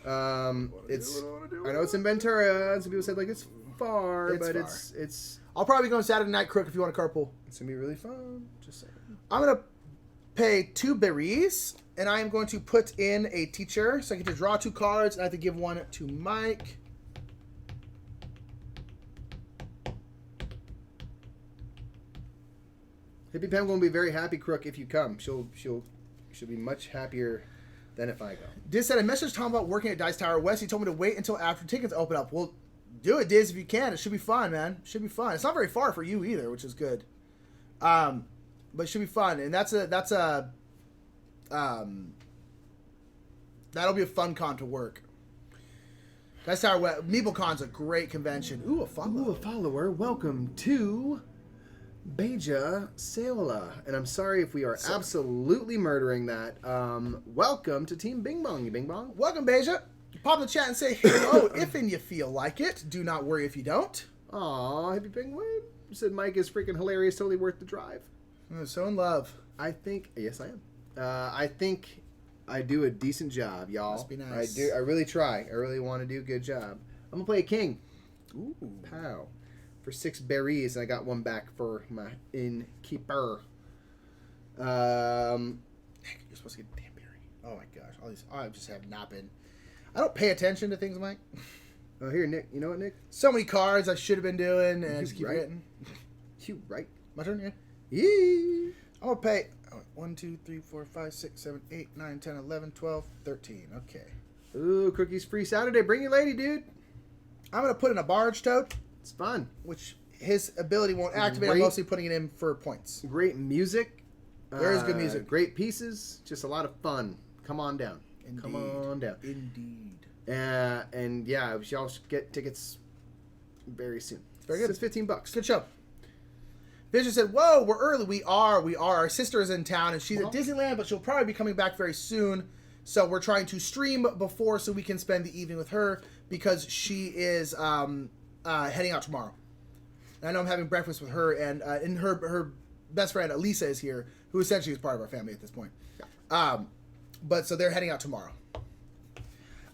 I know it's in Ventura. Some people said like it's far, but far. it's. I'll probably go on Saturday night, Crook, if you want to carpool. It's gonna be really fun. Just saying. I'm gonna pay 2 berries, and I am going to put in a teacher, so I get to draw 2 cards, and I have to give one to Mike. Hippie Pam gonna be very happy, Crook, if you come. She'll be much happier than if I go. Diz said, I messaged Tom about working at Dice Tower West. He told me to wait until after tickets open up. Well, do it, Diz, if you can. It should be fun, man. It should be fun. It's not very far for you either, which is good. But it should be fun. And that'll be a fun con to work. Dice Tower West. MeepleCon's a great convention. Ooh, a follower. Ooh, a follower. Welcome to Beja Seola. And I'm sorry if we are absolutely murdering that. Welcome to Team Bing Bong, you Bing Bong. Welcome, Beja. Pop in the chat and say hello if and you feel like it. Do not worry if you don't. Aw, Hippie Penguin. You said Mike is freaking hilarious, totally worth the drive. I'm so in love. I think, yes I am. I think I do a decent job, y'all. Must be nice. I really try. I really want to do a good job. I'm going to play a king. Ooh. Pow. For 6 berries, and I got 1 back for my innkeeper. Heck, you're supposed to get a damn berry. Oh my gosh. All these, I just have not been. I don't pay attention to things, Mike. Oh, here, Nick. You know what, Nick? So many cards I should have been doing, and I just keep forgetting. You right. My turn, yeah. Yee. I'm going to pay 1, 2, 3, 4, 5, 6, 7, 8, 9, 10, 11, 12, 13. Okay. Ooh, cookies free Saturday. Bring your lady, dude. I'm going to put in a barge toad. It's fun. Which his ability won't activate. I'm mostly putting it in for points. Great music. There is good music. Great pieces. Just a lot of fun. Come on down. Indeed. Come on down. Indeed. And yeah, y'all should get tickets very soon. It's very good. It's $15. Good show. Vision said, whoa, we're early. We are. Our sister is in town, and she's at Disneyland, but she'll probably be coming back very soon. So we're trying to stream before so we can spend the evening with her because she is heading out tomorrow. And I know I'm having breakfast with her, and her best friend, Elisa, is here, who essentially is part of our family at this point. Yeah. But so they're heading out tomorrow.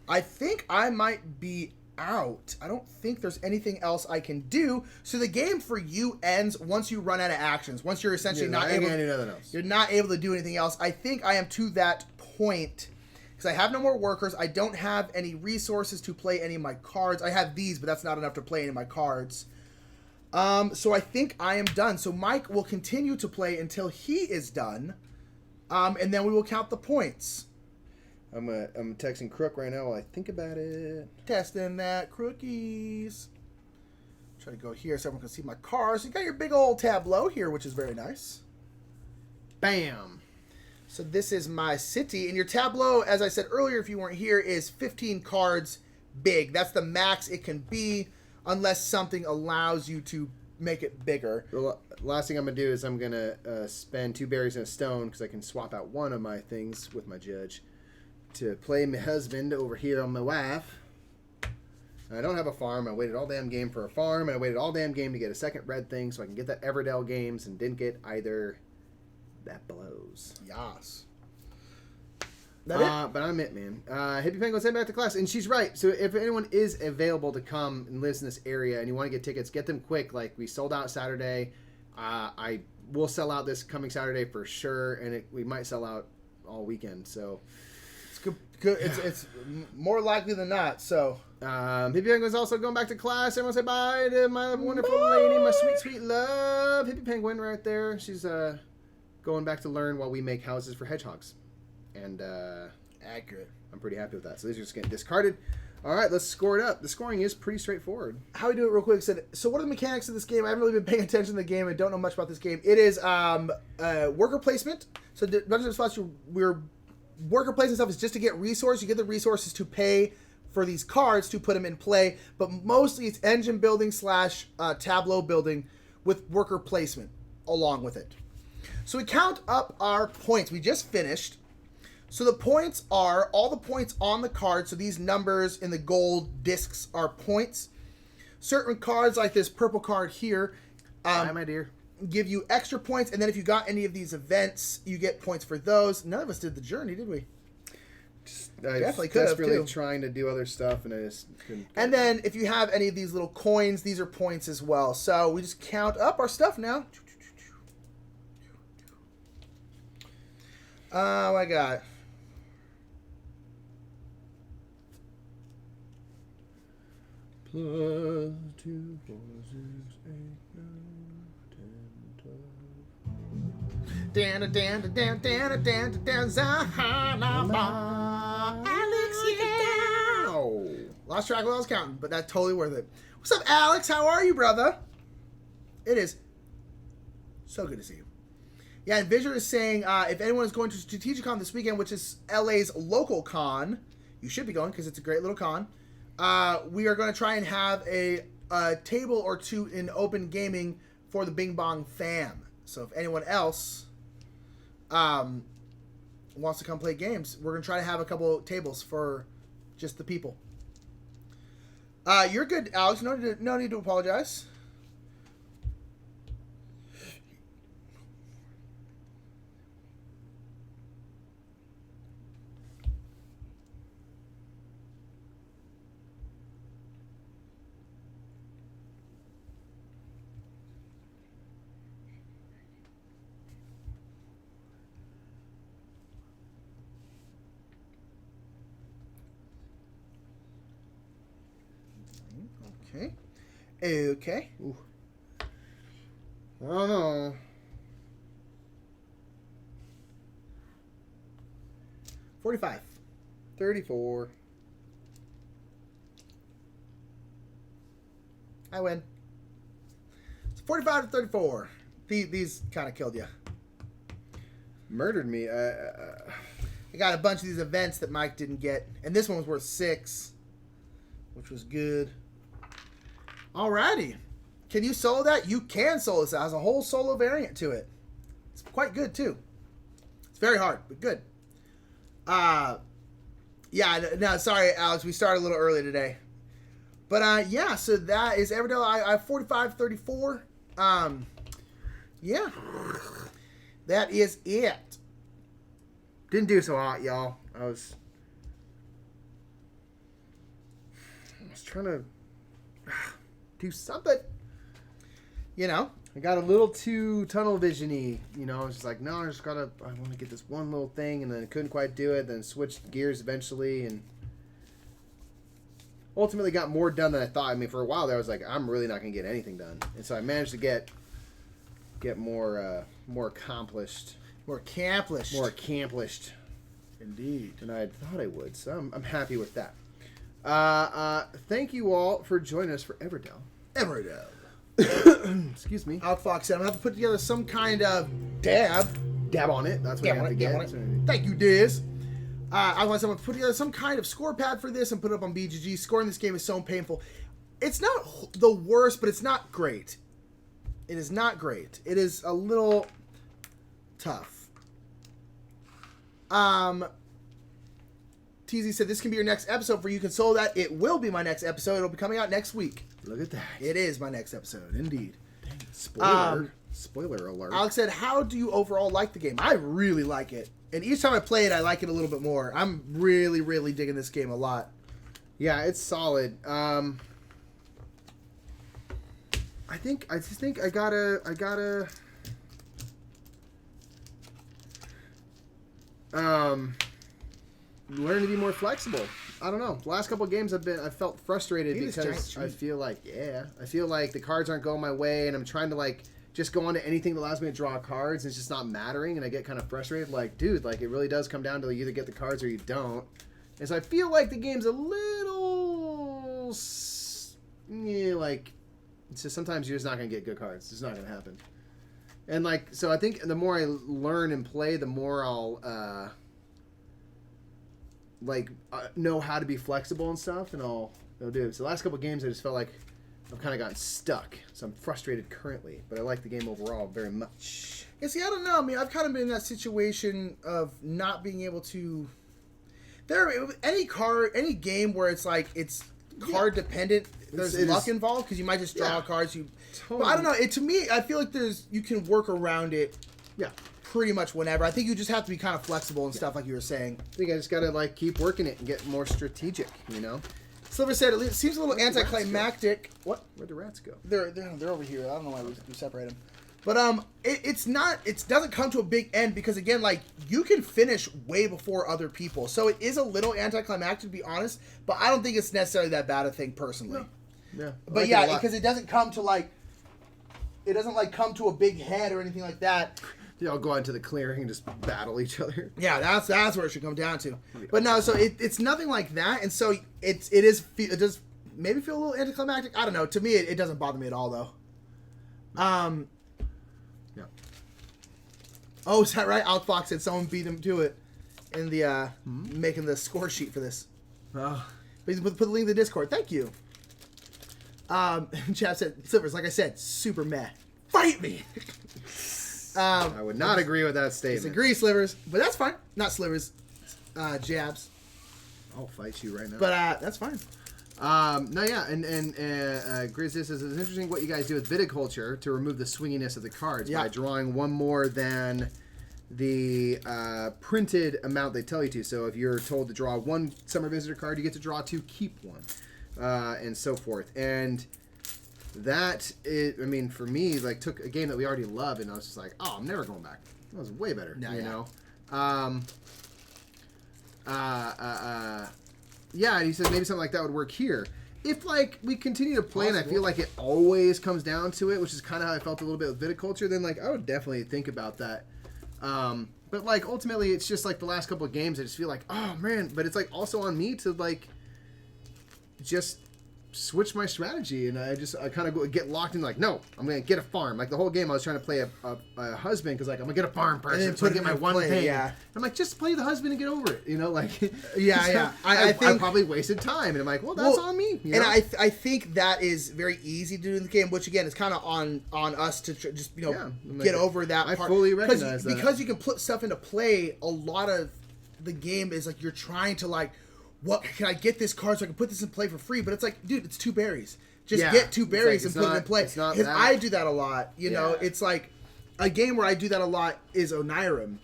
I think I might be out. I don't think there's anything else I can do. So the game for you ends once you run out of actions. Once you're essentially not able to do nothing else. You're not able to do anything else. I think I am to that point because I have no more workers. I don't have any resources to play any of my cards. I have these, but that's not enough to play any of my cards. So I think I am done. So Mike will continue to play until he is done. And then we will count the points. I'm texting Crook right now while I think about it. Testing that crookies. Try to go here so everyone can see my cards. You got your big old tableau here, which is very nice. Bam. So this is my city. And your tableau, as I said earlier, if you weren't here, is 15 cards big. That's the max it can be unless something allows you to make it bigger. The last thing I'm going to do is I'm going to spend 2 berries and a stone because I can swap out one of my things with my judge to play my husband over here on my wife. I don't have a farm. I waited all damn game for a farm, and I waited all damn game to get a second red thing so I can get that Everdell games and didn't get either. That blows. Yas. That it? But I'm it, man. Hippie Penguin's heading back to class, and she's right. So if anyone is available to come and lives in this area, and you want to get tickets, get them quick. Like we sold out Saturday. I will sell out this coming Saturday for sure, and we might sell out all weekend. So it's good. It's more likely than not. So Hippie Penguin's also going back to class. Everyone say bye to my wonderful lady, my sweet, sweet love, Hippie Penguin right there. She's going back to learn while we make houses for hedgehogs. And accurate. I'm pretty happy with that. So these are just getting discarded. All right, let's score it up. The scoring is pretty straightforward. How we do it real quick? So what are the mechanics of this game? I haven't really been paying attention to the game. I don't know much about this game. It is worker placement. So Dungeons & Spots, we're worker placement stuff is just to get resources. You get the resources to pay for these cards to put them in play. But mostly it's engine building / tableau building with worker placement along with it. So we count up our points. We just finished. So the points are all the points on the card. So these numbers in the gold discs are points. Certain cards like this purple card here Hi, my dear. give you extra points. And then if you got any of these events, you get points for those. None of us did the journey, did we? I Definitely could have, desperately too. trying to do other stuff, and I just couldn't. And then if you have any of these little coins, these are points as well. So we just count up our stuff now. Oh my God. +2, 4, 6, 8, 9, 10, 12. Alex, yeah. Lost track of what I was counting, but that's totally worth it. What's up, Alex? How are you, brother? It is so good to see you. Yeah, and Visual is saying if anyone is going to Strategicon this weekend, which is LA's local con, you should be going because it's a great little con. We are going to try and have a table or two in open gaming for the Bing Bong fam. So if anyone else wants to come play games, we're going to try to have a couple tables for just the people. You're good, Alex. No need to apologize. Okay. Ooh. Oh no. 45. 34. I win. It's 45 to 34. These kind of killed you. Murdered me. I got a bunch of these events that Mike didn't get, and this one was worth 6, which was good. Alrighty. Can you solo that? You can solo this. It has a whole solo variant to it. It's quite good, too. It's very hard, but good. Yeah, no, sorry, Alex. We started a little early today. But, yeah, so that is Everdell. I have 45-34. Yeah. That is it. Didn't do so hot, y'all. I was trying to do something. You know? I got a little too tunnel vision-y. You know, I was just like, no, I want to get this one little thing, and then I couldn't quite do it, then switched gears eventually, and ultimately got more done than I thought. I mean, for a while there, I was like, I'm really not going to get anything done. And so I managed to get more accomplished. More accomplished. More accomplished. Indeed. Than I had thought I would. So I'm happy with that. Thank you all for joining us for Everdell. Everdell. Excuse me. Outfox said I'm going to have to put together some kind of dab On it. That's what I have to get. Thank you, Diz. I want someone to put together some kind of score pad for this and put it up on BGG. Scoring this game is so painful. It's not the worst, but it's not great. It is not great. It is a little tough. TZ said this can be your next episode for You Can Solo That. It will be my next episode. It'll be coming out next week. Look at that. It is my next episode, indeed. Dang, spoiler. Spoiler alert. Alex said, how do you overall like the game? I really like it. And each time I play it, I like it a little bit more. I'm really, really digging this game a lot. Yeah, it's solid. I just think I gotta learn to be more flexible. I don't know. The last couple of games I felt frustrated because I feel like the cards aren't going my way, and I'm trying to like just go on to anything that allows me to draw cards, and it's just not mattering, and I get kind of frustrated. Like, dude, like it really does come down to you either get the cards or you don't. And so I feel like the game's a little, like, it's just sometimes you're just not gonna get good cards. It's just not gonna happen. And like, so I think the more I learn and play, the more I'll know how to be flexible and stuff, and I'll do it. So the last couple of games, I just felt like I've kind of gotten stuck. So I'm frustrated currently, but I like the game overall very much. Yeah, see, I don't know. I mean, I've kind of been in that situation of not being able to. Any game where it's like it's card dependent. There's luck involved because you might just draw cards. But I don't know. To me, I feel like you can work around it. Yeah. Pretty much whenever. I think you just have to be kind of flexible and stuff, like you were saying. I think I just gotta like keep working it and get more strategic. You know. Sliver said it seems a little anticlimactic. What? Where'd the rats go? They're over here. I don't know why we separate them. But it's not. It doesn't come to a big end because again, like you can finish way before other people. So it is a little anticlimactic to be honest. But I don't think it's necessarily that bad a thing personally. No. Yeah. But yeah, because it doesn't come to like. It doesn't like come to a big head or anything like that. They all go out into the clearing and just battle each other. Yeah, that's where it should come down to. But no, so it's nothing like that, and so it does maybe feel a little anticlimactic. I don't know. To me, it doesn't bother me at all though. Yeah. Oh, is that right? Outfox said someone beat him to it in the making the score sheet for this. Oh. Please put the link in the Discord. Thank you. Chap said Silvers, like I said, super meh. Fight me. I would not agree with that statement. Disagree, Slivers, but that's fine. Not Slivers, Jabs. I'll fight you right now. But that's fine. No, yeah, and Grizz says it's interesting what you guys do with viticulture to remove the swinginess of the cards by drawing one more than the printed amount they tell you to. So if you're told to draw one Summer Visitor card, you get to draw two, keep one, and so forth. And that is, I mean, for me, like took a game that we already love, and I was just like, oh, I'm never going back. That was way better, you know. Yeah, and he said maybe something like that would work here. If, like, we continue to play and I feel like it always comes down to it, which is kind of how I felt a little bit with viticulture, then, like, I would definitely think about that. But, like, ultimately, it's just, like, the last couple of games, I just feel like, oh, man. But it's, like, also on me to, like, just switch my strategy. And I kind of get locked in, like, no, I'm going to get a farm. Like, the whole game I was trying to play a husband because, like, I'm going to get a farm person so I get my one thing. Yeah. I'm like, just play the husband and get over it. You know, like... Yeah. I probably wasted time. And I'm like, well, that's on me. You know? And I think that is very easy to do in the game, which, again, is kind of on us to just, you know, get over that part. I fully recognize that. Because you can put stuff into play, a lot of the game is, like, you're trying to, like, what can I get this card so I can put this in play for free? But it's like, dude, it's 2 berries. Just get 2 berries and put it in play. Because I do that a lot. You know, it's like a game where I do that a lot is Onirim,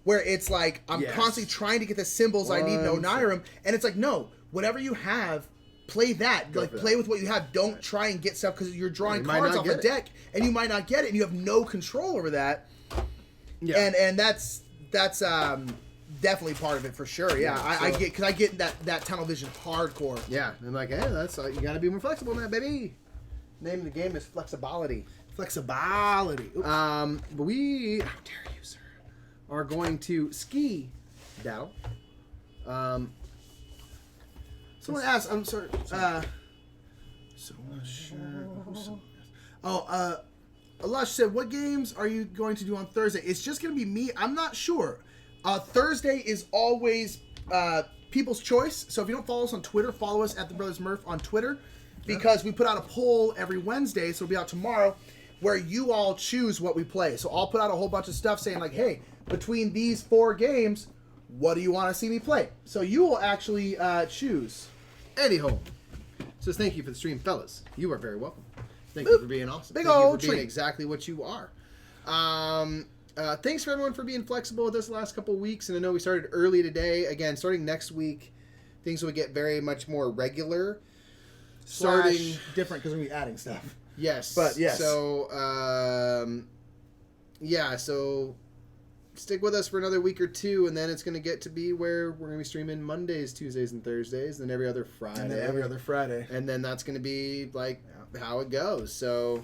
where it's like I'm constantly trying to get the symbols I need in Onirim, and it's like, no, whatever you have, play that. Play with what you have. don't try and get stuff because you're drawing cards off the deck, and you might not get it, and you have no control over that. Yeah, and that's definitely part of it for sure. Yeah, I get that tunnel vision hardcore. Yeah, and like, hey, that's you got to be more flexible now, baby. Name of the game is flexibility. Flexibility. Oops. But we, how dare you, sir, are going to ski battle. Someone asked. I'm sorry. Alash said, "What games are you going to do on Thursday?" It's just going to be me. I'm not sure. Thursday is always people's choice. So if you don't follow us on Twitter, follow us at The Brothers Murph on Twitter, because we put out a poll every Wednesday, so it'll be out tomorrow, where you all choose what we play. So I'll put out a whole bunch of stuff saying like, hey, between these 4 games, what do you want to see me play? So you will actually choose. Eddie Holm says, thank you for the stream, fellas. You are very welcome. Thank you for being awesome. Big Thank old you for being treat. exactly what you are. Thanks for everyone for being flexible with us the last couple of weeks. And I know we started early today. Again, starting next week, things will get very much more regular. Starting different because we'll be adding stuff. Yes. But yes. So, so stick with us for another week or two, and then it's going to get to be where we're going to be streaming Mondays, Tuesdays, and Thursdays, and every other Friday. And then that's going to be like how it goes. So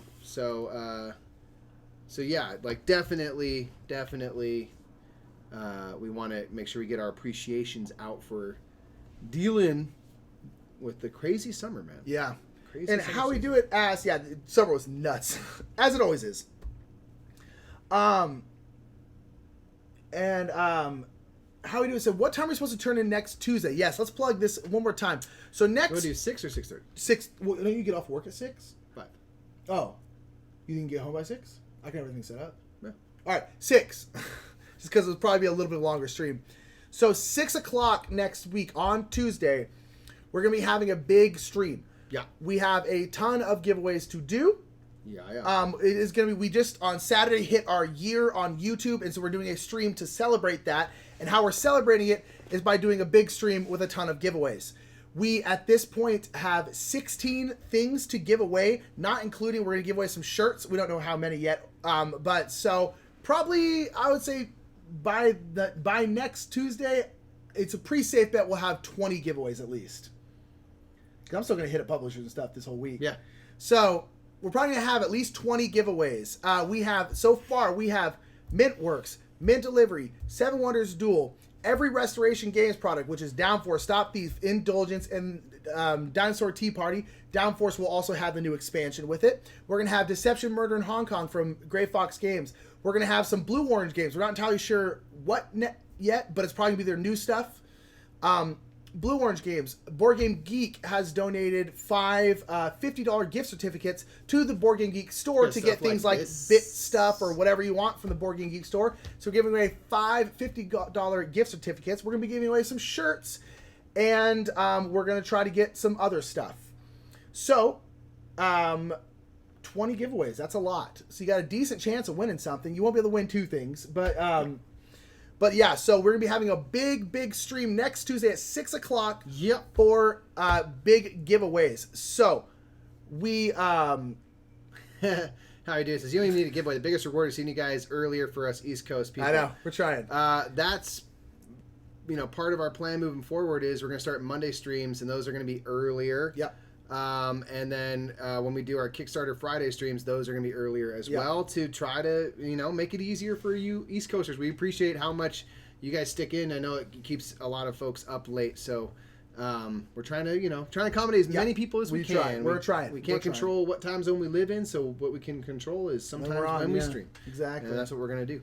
yeah, like definitely, we want to make sure we get our appreciations out for dealing with the crazy summer, man. Yeah. Crazy and how we do it summer was nuts. As it always is. How we do it, so what time are we supposed to turn in next Tuesday? Yes, let's plug this one more time. So next... You want to do 6 or 6:30? 6. Well, don't you get off work at 6? 5. Oh. You didn't get home by 6? I got everything set up. Yeah. All right, 6. Just because it'll probably be a little bit longer stream. So 6 o'clock next week on Tuesday, we're going to be having a big stream. Yeah. We have a ton of giveaways to do. Yeah. It is going to be, we just on Saturday hit our year on YouTube, and so we're doing a stream to celebrate that. And how we're celebrating it is by doing a big stream with a ton of giveaways. We, at this point, have 16 things to give away, not including, we're going to give away some shirts. We don't know how many yet. But so probably, I would say by next Tuesday, it's a pretty safe bet we'll have 20 giveaways at least. Because I'm still going to hit up publishers and stuff this whole week. Yeah. So we're probably going to have at least 20 giveaways. We have Mintworks, Mint Delivery, Seven Wonders Duel, every Restoration Games product, which is Downforce, Stop Thief, Indulgence, and Dinosaur Tea Party. Downforce will also have the new expansion with it. We're going to have Deception Murder in Hong Kong from Gray Fox Games. We're going to have some Blue Orange games. We're not entirely sure what yet, but it's probably going to be their new stuff. Blue Orange Games. Board Game Geek has donated 5 $50 gift certificates to the Board Game Geek store to get things like bit stuff or whatever you want from the Board Game Geek store. So we're giving away 5 $50 gift certificates. We're going to be giving away some shirts, and we're going to try to get some other stuff. So, 20 giveaways. That's a lot. So you got a decent chance of winning something. You won't be able to win 2 things, but yeah, so we're going to be having a big stream next Tuesday at 6 o'clock for big giveaways. So, we... How you do this? You don't even need to give away. The biggest reward is seeing you guys earlier for us East Coast people. I know. We're trying. That's, part of our plan moving forward is we're going to start Monday streams, and those are going to be earlier. Yep. And then when we do our Kickstarter Friday streams, those are going to be earlier as well to try to, make it easier for you East Coasters. We appreciate how much you guys stick in. I know it keeps a lot of folks up late, so we're trying to, accommodate as many people as we can. We're trying. We can't control what time zone we live in, so what we can control is sometimes when we stream. Exactly. And that's what we're going to do.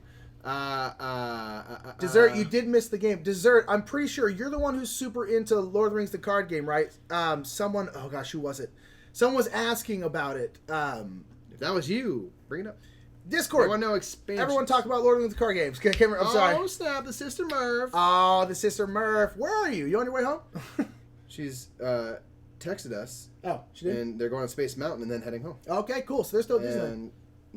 Dessert, you did miss the game. Dessert, I'm pretty sure you're the one who's super into Lord of the Rings, the card game, right? Someone, oh gosh, who was it? Someone was asking about it. If that was you, bring it up. Discord. Everyone know expansion. Everyone talk about Lord of the Rings, the card games. I'm sorry. Oh snap! The sister Murph. Oh, the sister Murph. Where are you? You on your way home? She's texted us. Oh, she did. And they're going to Space Mountain and then heading home. Okay, cool. So they're still Disneyland.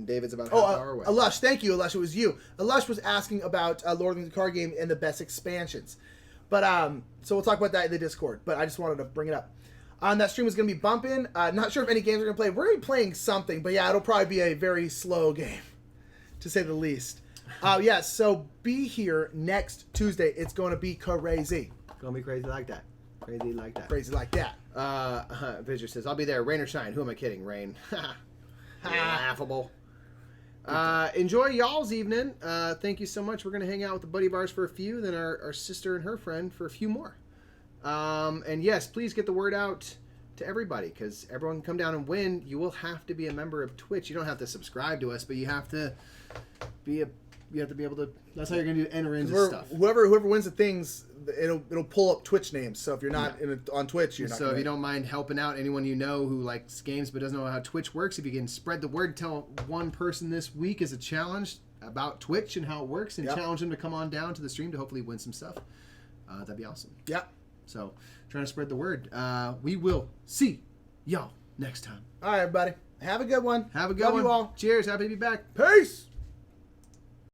David's about half an hour away. Alush, thank you, Alush. It was you. Alush was asking about Lord of the Rings card game and the best expansions. But so we'll talk about that in the Discord. But I just wanted to bring it up. That stream is going to be bumping. Not sure if any games are going to play. We're going to be playing something, but yeah, it'll probably be a very slow game, to say the least. So be here next Tuesday. It's going to be crazy. It's going to be crazy like that. Crazy like that. Crazy like that. Vision says, I'll be there. Rain or shine. Who am I kidding? Rain. Laughable. Enjoy y'all's evening. Thank you so much. We're going to hang out with the Buddy Bars for a few, then our sister and her friend for a few more. And yes, please get the word out to everybody, because everyone can come down and win. You will have to be a member of Twitch. You don't have to subscribe to us, but you have to be able to. That's how you're going to enter into stuff. Whoever wins the things, it'll pull up Twitch names. So if you're not on Twitch, you're not. So if you don't mind helping out anyone you know who likes games but doesn't know how Twitch works, if you can spread the word, tell one person this week as a challenge about Twitch and how it works, and challenge them to come on down to the stream to hopefully win some stuff. That'd be awesome. Yeah. So trying to spread the word. We will see y'all next time. All right, everybody. Have a good one. Have a good one. Love you all. Cheers. Happy to be back. Peace.